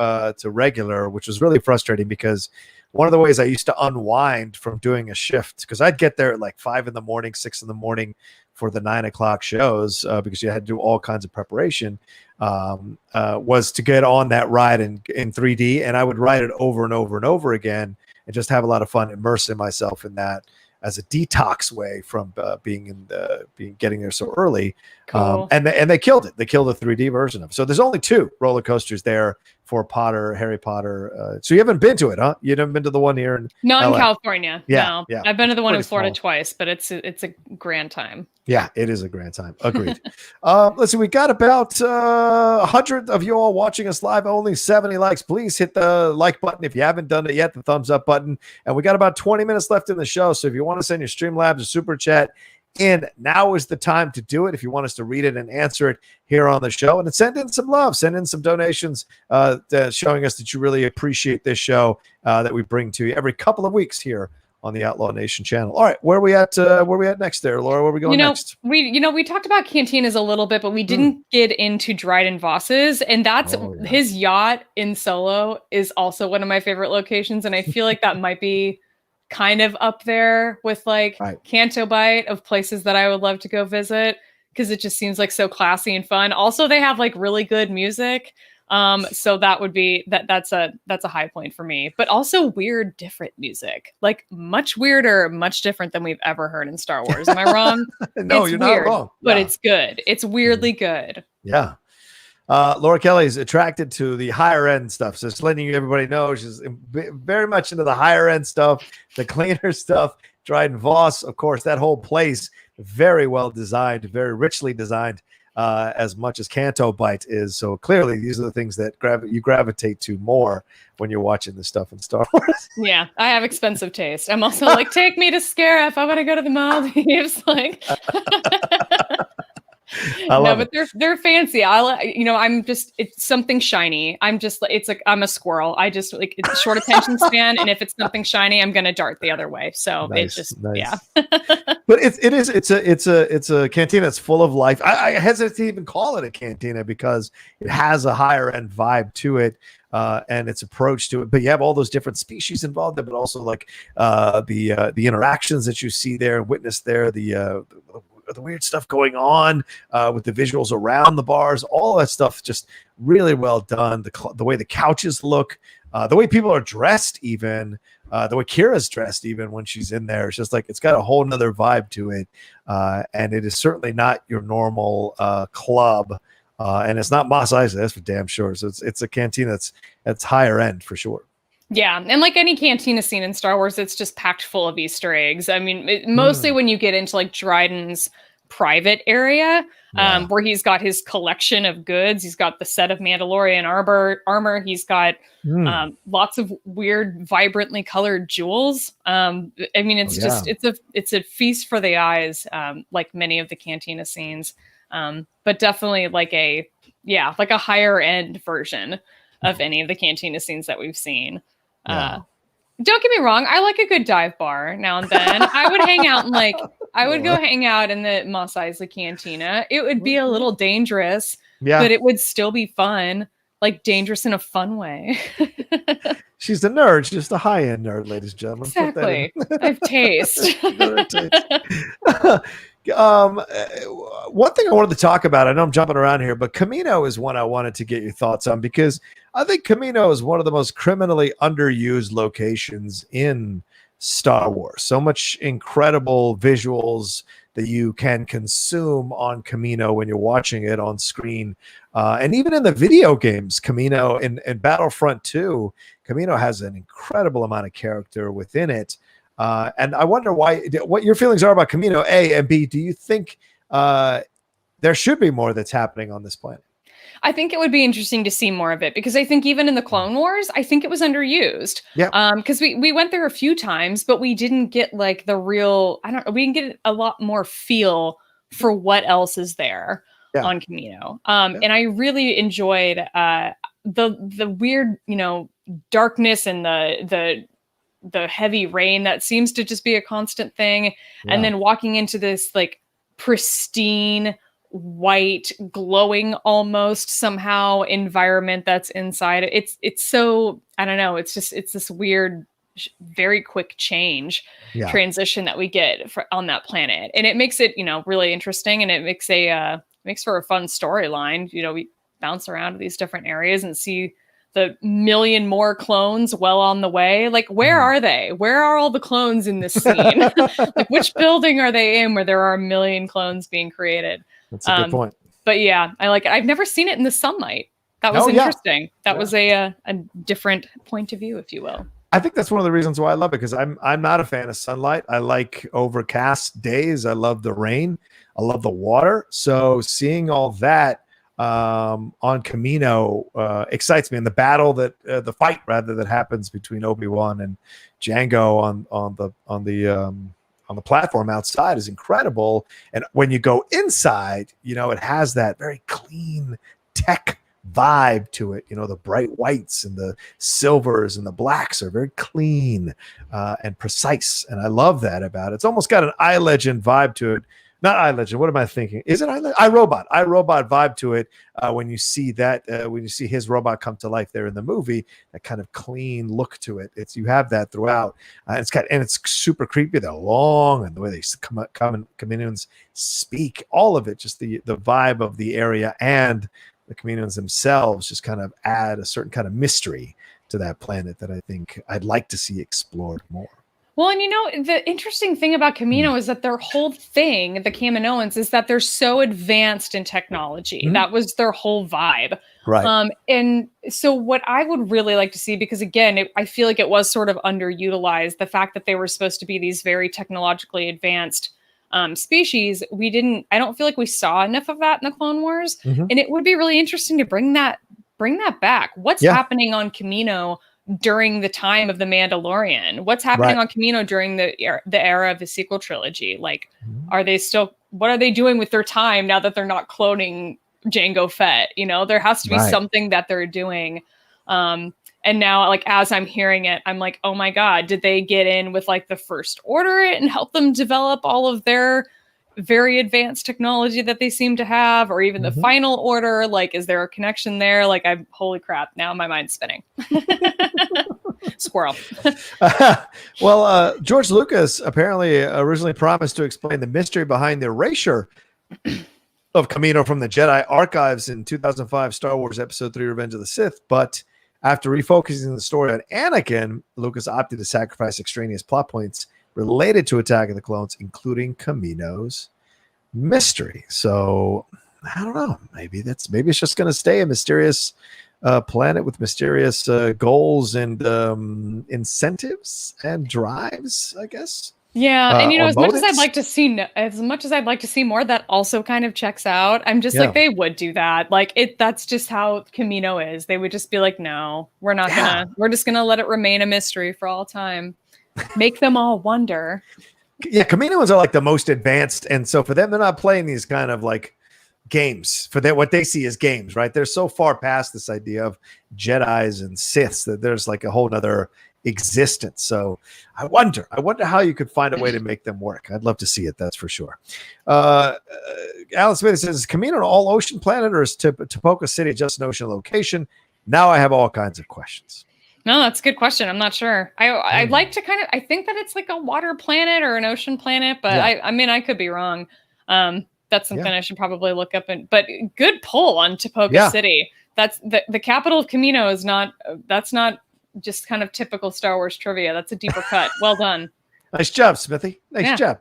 regular, which was really frustrating, because one of the ways I used to unwind from doing a shift, because I'd get there at like 5 in the morning, 6 in the morning for the 9 o'clock shows, because you had to do all kinds of preparation, was to get on that ride in 3D, and I would ride it over and over and over again and just have a lot of fun immersing myself in that as a detox way from getting there so early. Cool. And they killed it. They killed the 3D version of it. So there's only 2 roller coasters there for Harry Potter. So you haven't been to it, huh? You haven't been to the one here in Not in LA? California. Yeah, no. yeah. I've been to the one in Pretty Florida small. twice, but it's a grand time. Yeah, it is a grand time. Agreed. Let's see. We got about 100 of you all watching us live. Only 70 likes. Please hit the like button if you haven't done it yet. The thumbs up button. And we got about 20 minutes left in the show. So if you want to send your Streamlabs or Super Chat in, now is the time to do it. If you want us to read it and answer it here on the show, and send in some love, send in some donations, showing us that you really appreciate this show that we bring to you every couple of weeks here on the Outlaw Nation channel. All right, where are we at next there, Laura? Where are we going next? We talked about cantinas a little bit, but we didn't get into Dryden Voss's, and that's his yacht in Solo is also one of my favorite locations, and I feel like that might be kind of up there with like Canto Bight of places that I would love to go visit, because it just seems like so classy and fun. Also, they have like really good music. So that would be that's a high point for me, but also weird, different music, like much weirder, much different than we've ever heard in Star Wars. Am I wrong? No, you're not wrong. But it's good. It's weirdly good. Yeah. Laura Kelly's attracted to the higher end stuff. So just letting everybody know, she's very much into the higher end stuff, the cleaner stuff. Dryden Voss, of course, that whole place, very well designed, very richly designed. As much as Canto Bight is. So clearly these are the things that you gravitate to more when you're watching this stuff in Star Wars. Yeah, I have expensive taste. I'm also like, take me to Scarif. I want to go to the Maldives. Like, but they're fancy. I'm just, it's something shiny. I'm a squirrel. I just like it's short attention span, and if it's something shiny, I'm gonna dart the other way. So nice, it's just nice. But it's a cantina that's full of life. I hesitate to even call it a cantina because it has a higher end vibe to it. And its approach to it, but you have all those different species involved, but also like the interactions that you see there and witness there, the weird stuff going on with the visuals around the bars, all that stuff just really well done. The way the couches look, the way people are dressed, even the way Kira's dressed, even when she's in there, it's just like it's got a whole nother vibe to it, and it is certainly not your normal club. And it's not Mos Eisley, that's for damn sure. So it's a cantina that's higher end for sure. Yeah, and like any cantina scene in Star Wars, it's just packed full of Easter eggs. I mean, mostly when you get into like Dryden's private area, where he's got his collection of goods. He's got the set of Mandalorian armor. He's got lots of weird, vibrantly colored jewels. I mean, it's a feast for the eyes, like many of the cantina scenes. But definitely like a higher end version of any of the cantina scenes that we've seen. Don't get me wrong, I like a good dive bar now and then. I would hang out go hang out in the Mos Eisley cantina. It would be a little dangerous, but it would still be fun, like dangerous in a fun way. She's a nerd. She's just a high-end nerd, ladies and gentlemen. Exactly. I have taste. One thing I wanted to talk about, I know I'm jumping around here, but Camino is one I wanted to get your thoughts on, because I think Camino is one of the most criminally underused locations in Star Wars. So much incredible visuals that you can consume on Camino when you're watching it on screen. And even in the video games, Camino in Battlefront 2, Camino has an incredible amount of character within it. And I wonder what your feelings are about Camino, A, and B, do you think there should be more that's happening on this planet? I think it would be interesting to see more of it, because I think even in the Clone Wars, I think it was underused. Yeah. Because we went there a few times, but we didn't get like the real, we didn't get a lot more feel for what else is there on Camino. And I really enjoyed the weird, darkness and the heavy rain that seems to just be a constant thing. And then walking into this like pristine, white, glowing almost somehow environment that's inside. It's so, I don't know, it's this weird very quick change Yeah. transition that we get on that planet, and it makes it really interesting, and it makes makes for a fun storyline. We bounce around to these different areas and see the million more clones well on the way. Like, where are they? Where are all the clones in this scene? Like, which building are they in where there are a million clones being created? That's a good point. But yeah, I like it. I've never seen it in the sunlight. That was interesting. That was a different point of view, if you will. I think that's one of the reasons why I love it, because I'm not a fan of sunlight. I like overcast days. I love the rain. I love the water. So seeing all that on Kamino excites me. And the battle the fight that happens between Obi-Wan and Jango on the platform outside is incredible. And when you go inside, it has that very clean tech vibe to it. The bright whites and the silvers and the blacks are very clean and precise. And I love that about it. It's almost got an iLegend vibe to it. Not iLegend. What am I thinking? Is it iRobot? iRobot vibe to it when you see that, when you see his robot come to life there in the movie, that kind of clean look to it. You have that throughout. It's super creepy. They're long, and the way they come in and speak, all of it, just the vibe of the area and the Caminos themselves just kind of add a certain kind of mystery to that planet that I think I'd like to see explored more. Well, and the interesting thing about Kamino is that their whole thing, the Kaminoans, is that they're so advanced in technology. Mm-hmm. That was their whole vibe. Right. And so what I would really like to see, because again, I feel like it was sort of underutilized, the fact that they were supposed to be these very technologically advanced species, I don't feel like we saw enough of that in the Clone Wars. Mm-hmm. And it would be really interesting to bring that back. What's happening on Kamino during the time of the Mandalorian? What's happening on Kamino during the era of the sequel trilogy? Like, what are they doing with their time now that they're not cloning Jango Fett? There has to be something that they're doing. And now, like, as I'm hearing it, I'm like, oh my God, did they get in with like the First Order and help them develop all of their very advanced technology that they seem to have, or even the Final Order? Like, is there a connection there? Like, holy crap, now my mind's spinning. Squirrel. George Lucas apparently originally promised to explain the mystery behind the erasure of Kamino from the Jedi archives in 2005 Star Wars Episode 3 Revenge of the Sith, but after refocusing the story on Anakin, Lucas opted to sacrifice extraneous plot points related to Attack of the Clones, including Kamino's mystery. So I don't know. Maybe it's just going to stay a mysterious planet with mysterious goals and incentives and drives, I guess. Yeah, and as much as I'd like to see more, that also kind of checks out. I'm just like, they would do that. Like, that's just how Kamino is. They would just be like, no, we're just gonna let it remain a mystery for all time. Make them all wonder. Yeah, Kaminoans are like the most advanced, and so for them, they're not playing these kind of like games. For what they see as games, right? They're so far past this idea of Jedis and Siths that there's like a whole nother existence. So I wonder how you could find a way to make them work. I'd love to see it, that's for sure. Alan Smith says, is Kamino an all-ocean planet, or is Topoka City just an ocean location? Now I have all kinds of questions. No, that's a good question. I'm not sure. I'd like to I think that it's like a water planet or an ocean planet, but I mean, I could be wrong. That's something I should probably look up. But good pull on Topoka City. That's the capital of Kamino that's not just kind of typical Star Wars trivia. That's a deeper cut. Well done. Nice job, Smithy. Nice job.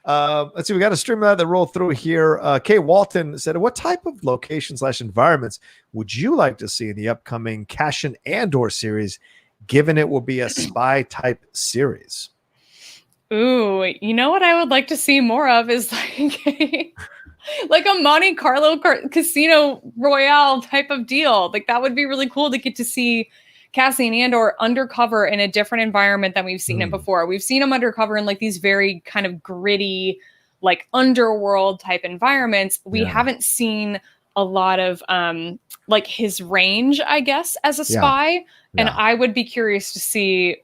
Let's see. We got a streamer that roll through here. Kay Walton said, what type of location/environments would you like to see in the upcoming Cassian Andor series, given it will be a spy type series? Ooh, you know what I would like to see more of is like a Monte Carlo Casino Royale type of deal. Like, that would be really cool to get to see Cassian Andor undercover in a different environment than we've seen him before. We've seen him undercover in like these very kind of gritty, like underworld type environments. We haven't seen a lot of like his range, I guess, as a spy. And I would be curious to see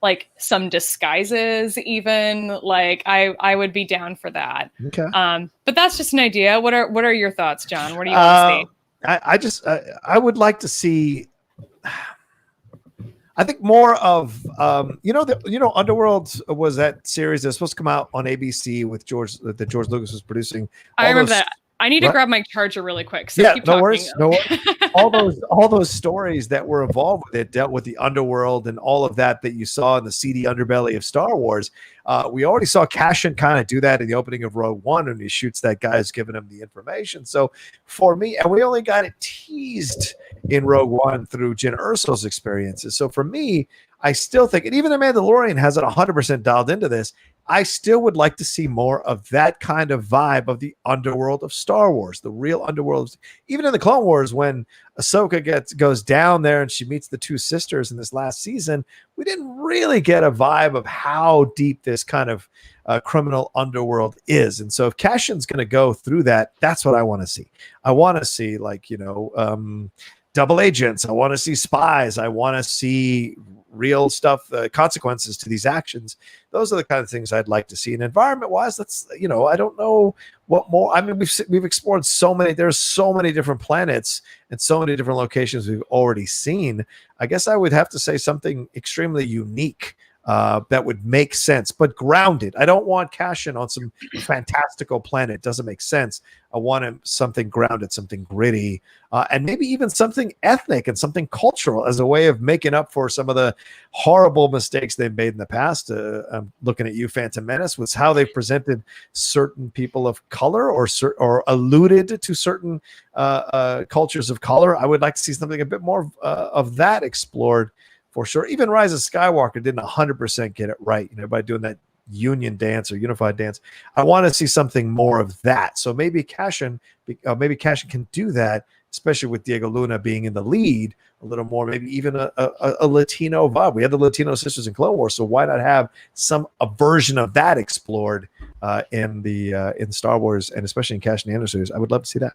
like some disguises even. Like, I would be down for that. Okay. But that's just an idea. What are your thoughts, John? What do you want to see? I would like to see, I think more of Underworld was that series that was supposed to come out on ABC with that George Lucas was producing. I remember that. I need to Right? grab my charger really quick. So Yeah, keep no talking. worries, no worries. All those stories that were involved with it dealt with the underworld and all of that you saw in the seedy underbelly of Star Wars. We already saw Cassian kind of do that in the opening of Rogue One, and he shoots that guy who's giving him the information. So for me, and we only got it teased in Rogue One through Jyn Erso's experiences. So for me, I still think, and even the Mandalorian has it 100% dialed into this, I still would like to see more of that kind of vibe of the underworld of Star Wars, the real underworld. Even in the Clone Wars, when Ahsoka goes down there and she meets the two sisters in this last season, we didn't really get a vibe of how deep this kind of criminal underworld is. And so if Cassian's going to go through that, that's what I want to see. I want to see double agents. I want to see spies. I want to see real stuff, consequences to these actions. Those are the kind of things I'd like to see. And environment-wise, that's I don't know what more. I mean, we've explored so many. There's so many different planets and so many different locations we've already seen. I guess I would have to say something extremely unique that would make sense, but grounded. I don't want Cassian on some fantastical planet. It doesn't make sense. I want him something grounded, something gritty, and maybe even something ethnic and something cultural as a way of making up for some of the horrible mistakes they've made in the past. I'm looking at you, Phantom Menace, was how they presented certain people of color or alluded to certain cultures of color. I would like to see something a bit more of that explored. For sure. Even Rise of Skywalker didn't 100% get it right. By doing that union dance or unified dance. I want to see something more of that. So maybe Cassian can do that, especially with Diego Luna being in the lead a little more, maybe even a Latino vibe. We had the Latino sisters in Clone Wars, so why not have a version of that explored in Star Wars, and especially in Cassian Andor series? I would love to see that.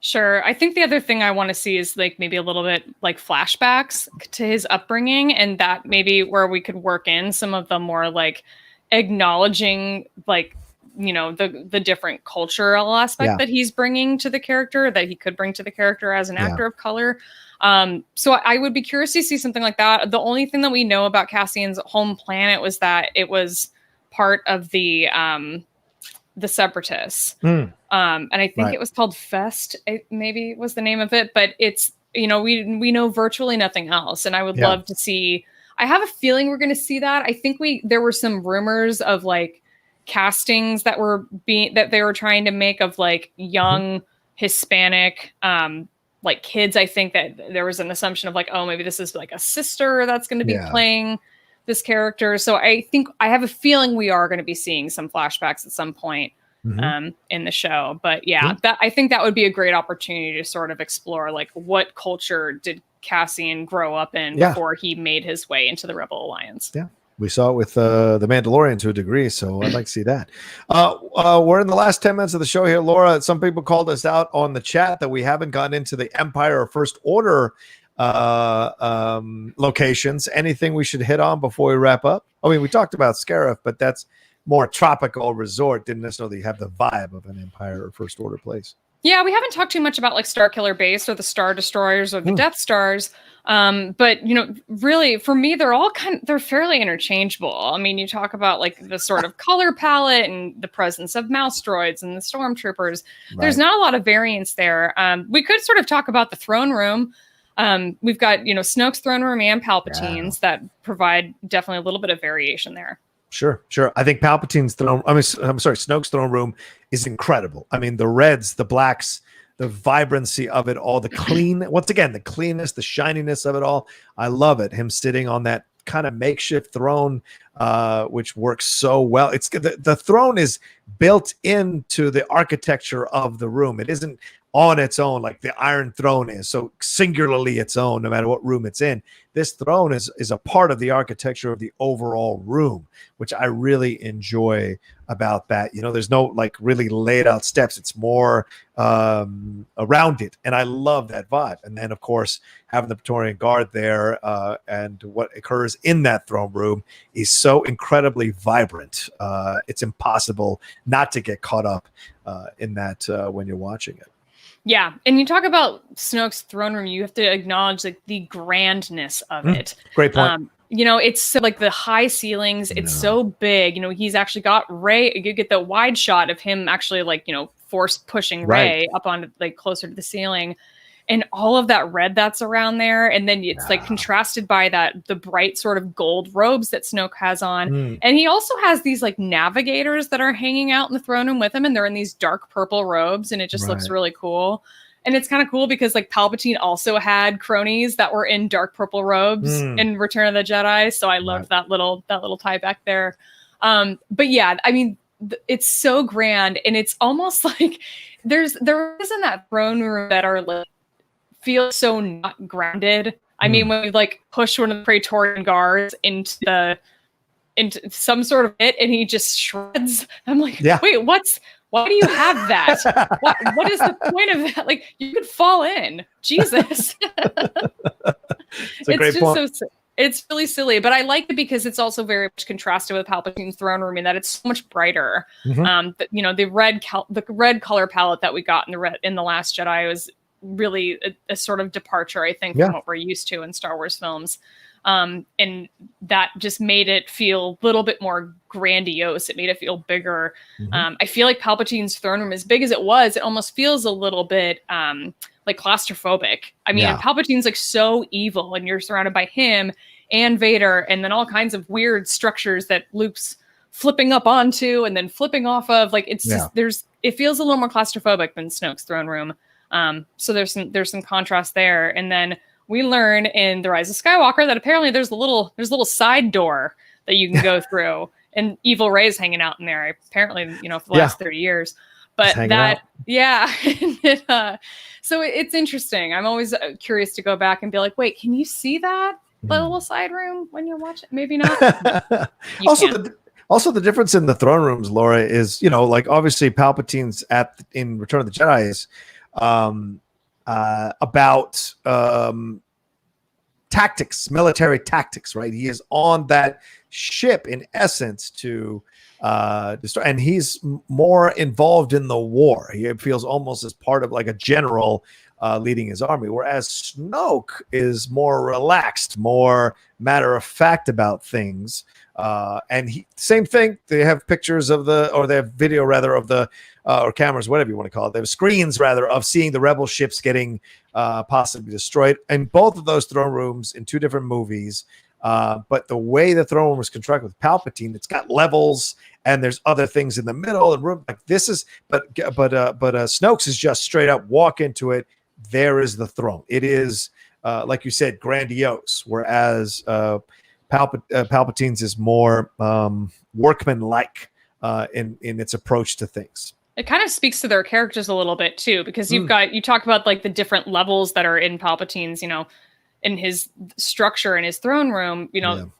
Sure. I think the other thing I want to see is maybe a little bit flashbacks to his upbringing, and that maybe where we could work in some of the more acknowledging the different cultural aspect that he's bringing to the character, that he could bring to the character as an actor of color. So I would be curious to see something like that. The only thing that we know about Cassian's home planet was that it was part of the Separatists. And I think it was called Fest, maybe was the name of it, but it's, we know virtually nothing else. And I would love to see, I have a feeling we're going to see that. I think there were some rumors of castings that they were trying to make of young Hispanic, kids. I think that there was an assumption of maybe this is a sister that's going to be playing this character. So I think I have a feeling we are going to be seeing some flashbacks at some point in the show. But I think that would be a great opportunity to sort of explore what culture did Cassian grow up in before he made his way into the Rebel Alliance. Yeah. We saw it with the Mandalorian to a degree, so I'd like to see that. We're in the last 10 minutes of the show here, Laura. Some people called us out on the chat that we haven't gotten into the Empire or First Order locations. Anything we should hit on before we wrap up? I mean, we talked about Scarif, but that's more tropical resort. Didn't necessarily have the vibe of an Empire or First Order place. Yeah, we haven't talked too much about Starkiller Base or the Star Destroyers or the Death Stars. But really for me, they're fairly interchangeable. I mean, you talk about the sort of color palette and the presence of mouse droids and the stormtroopers. Right. There's not a lot of variance there. We could sort of talk about the throne room. We've got, Snoke's throne room and Palpatine's that provide definitely a little bit of variation there. Sure. I think Snoke's throne room is incredible. I mean, the reds, the blacks, the vibrancy of it all, the cleanness, the shininess of it all. I love it. Him sitting on that kind of makeshift throne, which works so well. It's the throne is built into the architecture of the room. It isn't on its own like the Iron Throne is, so singularly its own, no matter what room it's in. This throne is a part of the architecture of the overall room, which I really enjoy about that. There's no really laid out steps. It's more around it, and I love that vibe. And then, of course, having the Praetorian Guard there and what occurs in that throne room is so incredibly vibrant. It's impossible not to get caught up in that when you're watching it. Yeah, and you talk about Snoke's throne room, you have to acknowledge like the grandness of it. Great point. It's so, like the high ceilings, it's so big. He's actually got Rey. You get the wide shot of him actually like, force pushing Rey up on like closer to the ceiling. And all of that red that's around there. And then it's like contrasted by the bright sort of gold robes that Snoke has on. And he also has these like navigators that are hanging out in the throne room with him. And they're in these dark purple robes. And it just looks really cool. And it's kind of cool because like Palpatine also had cronies that were in dark purple robes in Return of the Jedi. So I loved that little tie back there. But yeah, I mean, it's so grand. And it's almost like there is in that throne room that are like, feel so not grounded. I mean, when we like push one of the Praetorian guards into some sort of pit and he just shreds. I'm like, wait, why do you have that? what is the point of that? Like, you could fall in. Jesus. It's a great point. It's really silly, but I like it because it's also very much contrasted with Palpatine's throne room in that it's so much brighter. The red color palette that we got in the Last Jedi was really a sort of departure, I think, from what we're used to in Star Wars films. And that just made it feel a little bit more grandiose. It made it feel bigger. I feel like Palpatine's throne room, as big as it was, it almost feels a little bit like claustrophobic. I mean, and Palpatine's like so evil and you're surrounded by him and Vader and then all kinds of weird structures that Luke's flipping up onto and then flipping off of. Like it's just, it feels a little more claustrophobic than Snoke's throne room. So there's some contrast there. And then we learn in The Rise of Skywalker that apparently there's a little side door that you can go through and evil Rey's hanging out in there, apparently, for the last 30 years. But that, so it's interesting. I'm always curious to go back and be like, wait, can you see that little side room when you're watching? Maybe not. Also, the difference in the throne rooms, Laura, is, like obviously Palpatine's in Return of the Jedi is about tactics, military tactics, right? He is on that ship in essence to destroy, and he's more involved in the war. He feels almost as part of like a general leading his army, whereas Snoke is more relaxed, more matter of fact about things. And same thing. They have pictures of they have video rather of the, or cameras, whatever you want to call it. They have screens rather of seeing the rebel ships getting possibly destroyed. And both of those throne rooms in two different movies. But the way the throne room was constructed with Palpatine, it's got levels and there's other things in the middle and room like this is, but Snoke's is just straight up walk into it. There is the throne. It is, like you said, grandiose. Whereas Palpatine's is more workman-like in its approach to things. It kind of speaks to their characters a little bit too, because you talk about like the different levels that are in Palpatine's, in his structure in his throne room.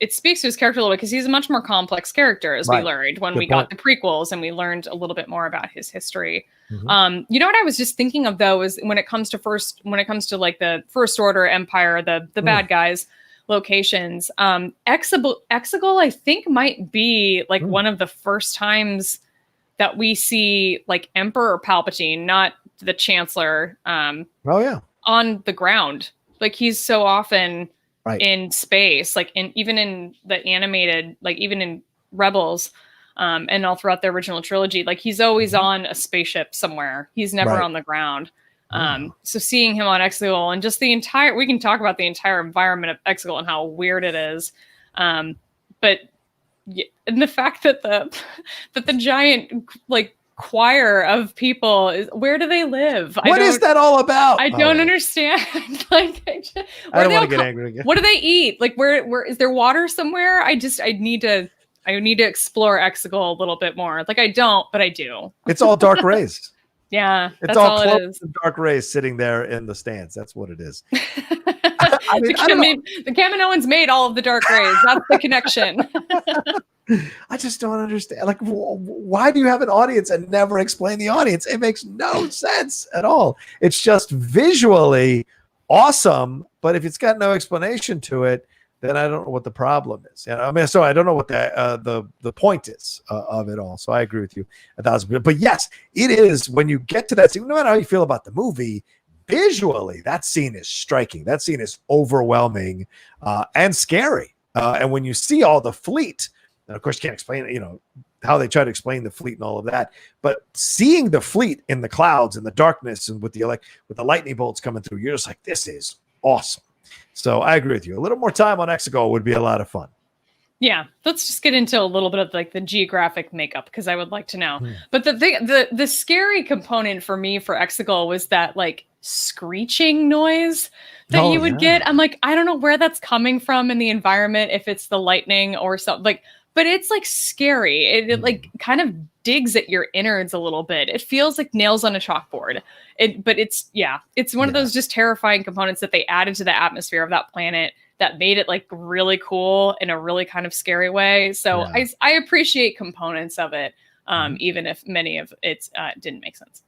It speaks to his character a little bit because he's a much more complex character, as we learned when we got the prequels and we learned a little bit more about his history. What I was just thinking of though is when it comes to like the First Order Empire, the bad guys locations, Exegol I think might be like one of the first times that we see like Emperor Palpatine, not the Chancellor, on the ground. Like he's so often in space, like even in the animated, like even in Rebels, and all throughout the original trilogy, like he's always on a spaceship somewhere. He's never on the ground. So seeing him on Exegol and just we can talk about the entire environment of Exegol and how weird it is. But and the fact that the giant like choir of people where do they live? What is that all about? I don't understand. Like I don't want to get angry again. What do they eat? Like where is there water somewhere? I need to explore Exegol a little bit more. Like I don't, but I do. It's all dark rays. Yeah, it's that's all it is. Dark rays sitting there in the stands. That's what it is. The Kaminoans made all of the dark rays. That's the connection. I just don't understand. Like, why do you have an audience and never explain the audience? It makes no sense at all. It's just visually awesome, but if it's got no explanation to it, then I don't know what the problem is. I mean, so I don't know what the point is of it all. So I agree with you 1,000%. But yes, it is when you get to that scene, no matter how you feel about the movie, visually, that scene is striking. That scene is overwhelming and scary. And when you see all the fleet, and of course, you can't explain, how they try to explain the fleet and all of that, but seeing the fleet in the clouds and the darkness and with the lightning bolts coming through, you're just like, this is awesome. So I agree with you. A little more time on Exegol would be a lot of fun. Yeah, let's just get into a little bit of like the geographic makeup because I would like to know. But the scary component for me for Exegol was that like screeching noise that you would get. I'm like, I don't know where that's coming from in the environment, if it's the lightning or something like, but it's like scary. It like kind of digs at your innards a little bit. It feels like nails on a chalkboard. But it's one of those just terrifying components that they added to the atmosphere of that planet that made it like really cool in a really kind of scary way. So I appreciate components of it, even if many of it didn't make sense.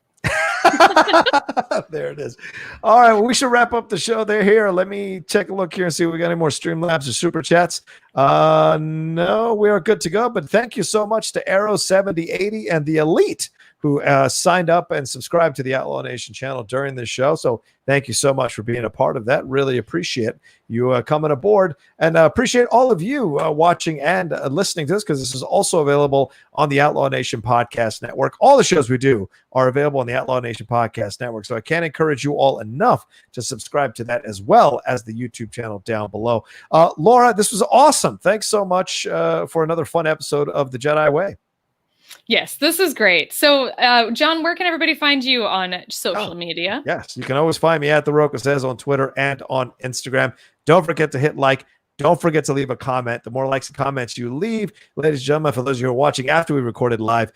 There it is. All right, well, we should wrap up the show there. Here, let me take a look here and see if we got any more Streamlabs or Super Chats. No, we are good to go. But thank you so much to Arrow7080 and the Elite who signed up and subscribed to the Outlaw Nation channel during this show. So thank you so much for being a part of that. Really appreciate you coming aboard, and appreciate all of you watching and listening to this, because this is also available on the Outlaw Nation Podcast Network. All the shows we do are available on the Outlaw Nation Podcast Network. So I can't encourage you all enough to subscribe to that, as well as the YouTube channel down below. Laura, this was awesome. Thanks so much for another fun episode of the Jedi Way. Yes, this is great. So, John, where can everybody find you on social media? Yes, you can always find me at The Rocha Says on Twitter and on Instagram. Don't forget to hit like. Don't forget to leave a comment. The more likes and comments you leave, ladies and gentlemen, for those of you who are watching after we recorded live,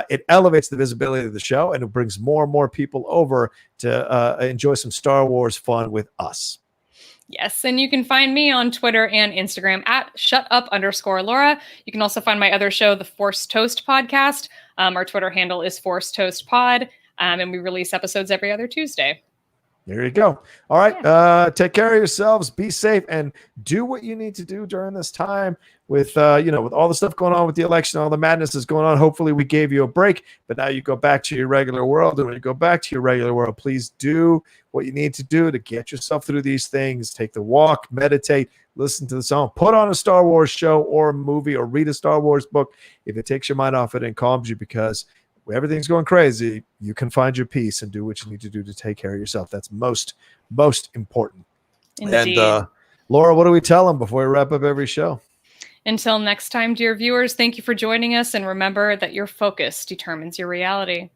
it elevates the visibility of the show, and it brings more and more people over to enjoy some Star Wars fun with us. Yes, and you can find me on Twitter and Instagram at @shutup_Laura. You can also find my other show, the Force Toast Podcast. Our Twitter handle is Force Toast Pod, and we release episodes every other Tuesday. There you go. All right. Take care of yourselves. Be safe and do what you need to do during this time with, with all the stuff going on with the election, all the madness is going on. Hopefully we gave you a break, but now you go back to your regular world. And when you go back to your regular world, please do what you need to do to get yourself through these things. Take the walk, meditate, listen to the song, put on a Star Wars show or a movie, or read a Star Wars book. If it takes your mind off it and calms you, because everything's going crazy, you can find your peace and do what you need to do to take care of yourself. That's most important. Indeed. And Laura, what do we tell them before we wrap up every show? Until next time, dear viewers, thank you for joining us, and remember that your focus determines your reality.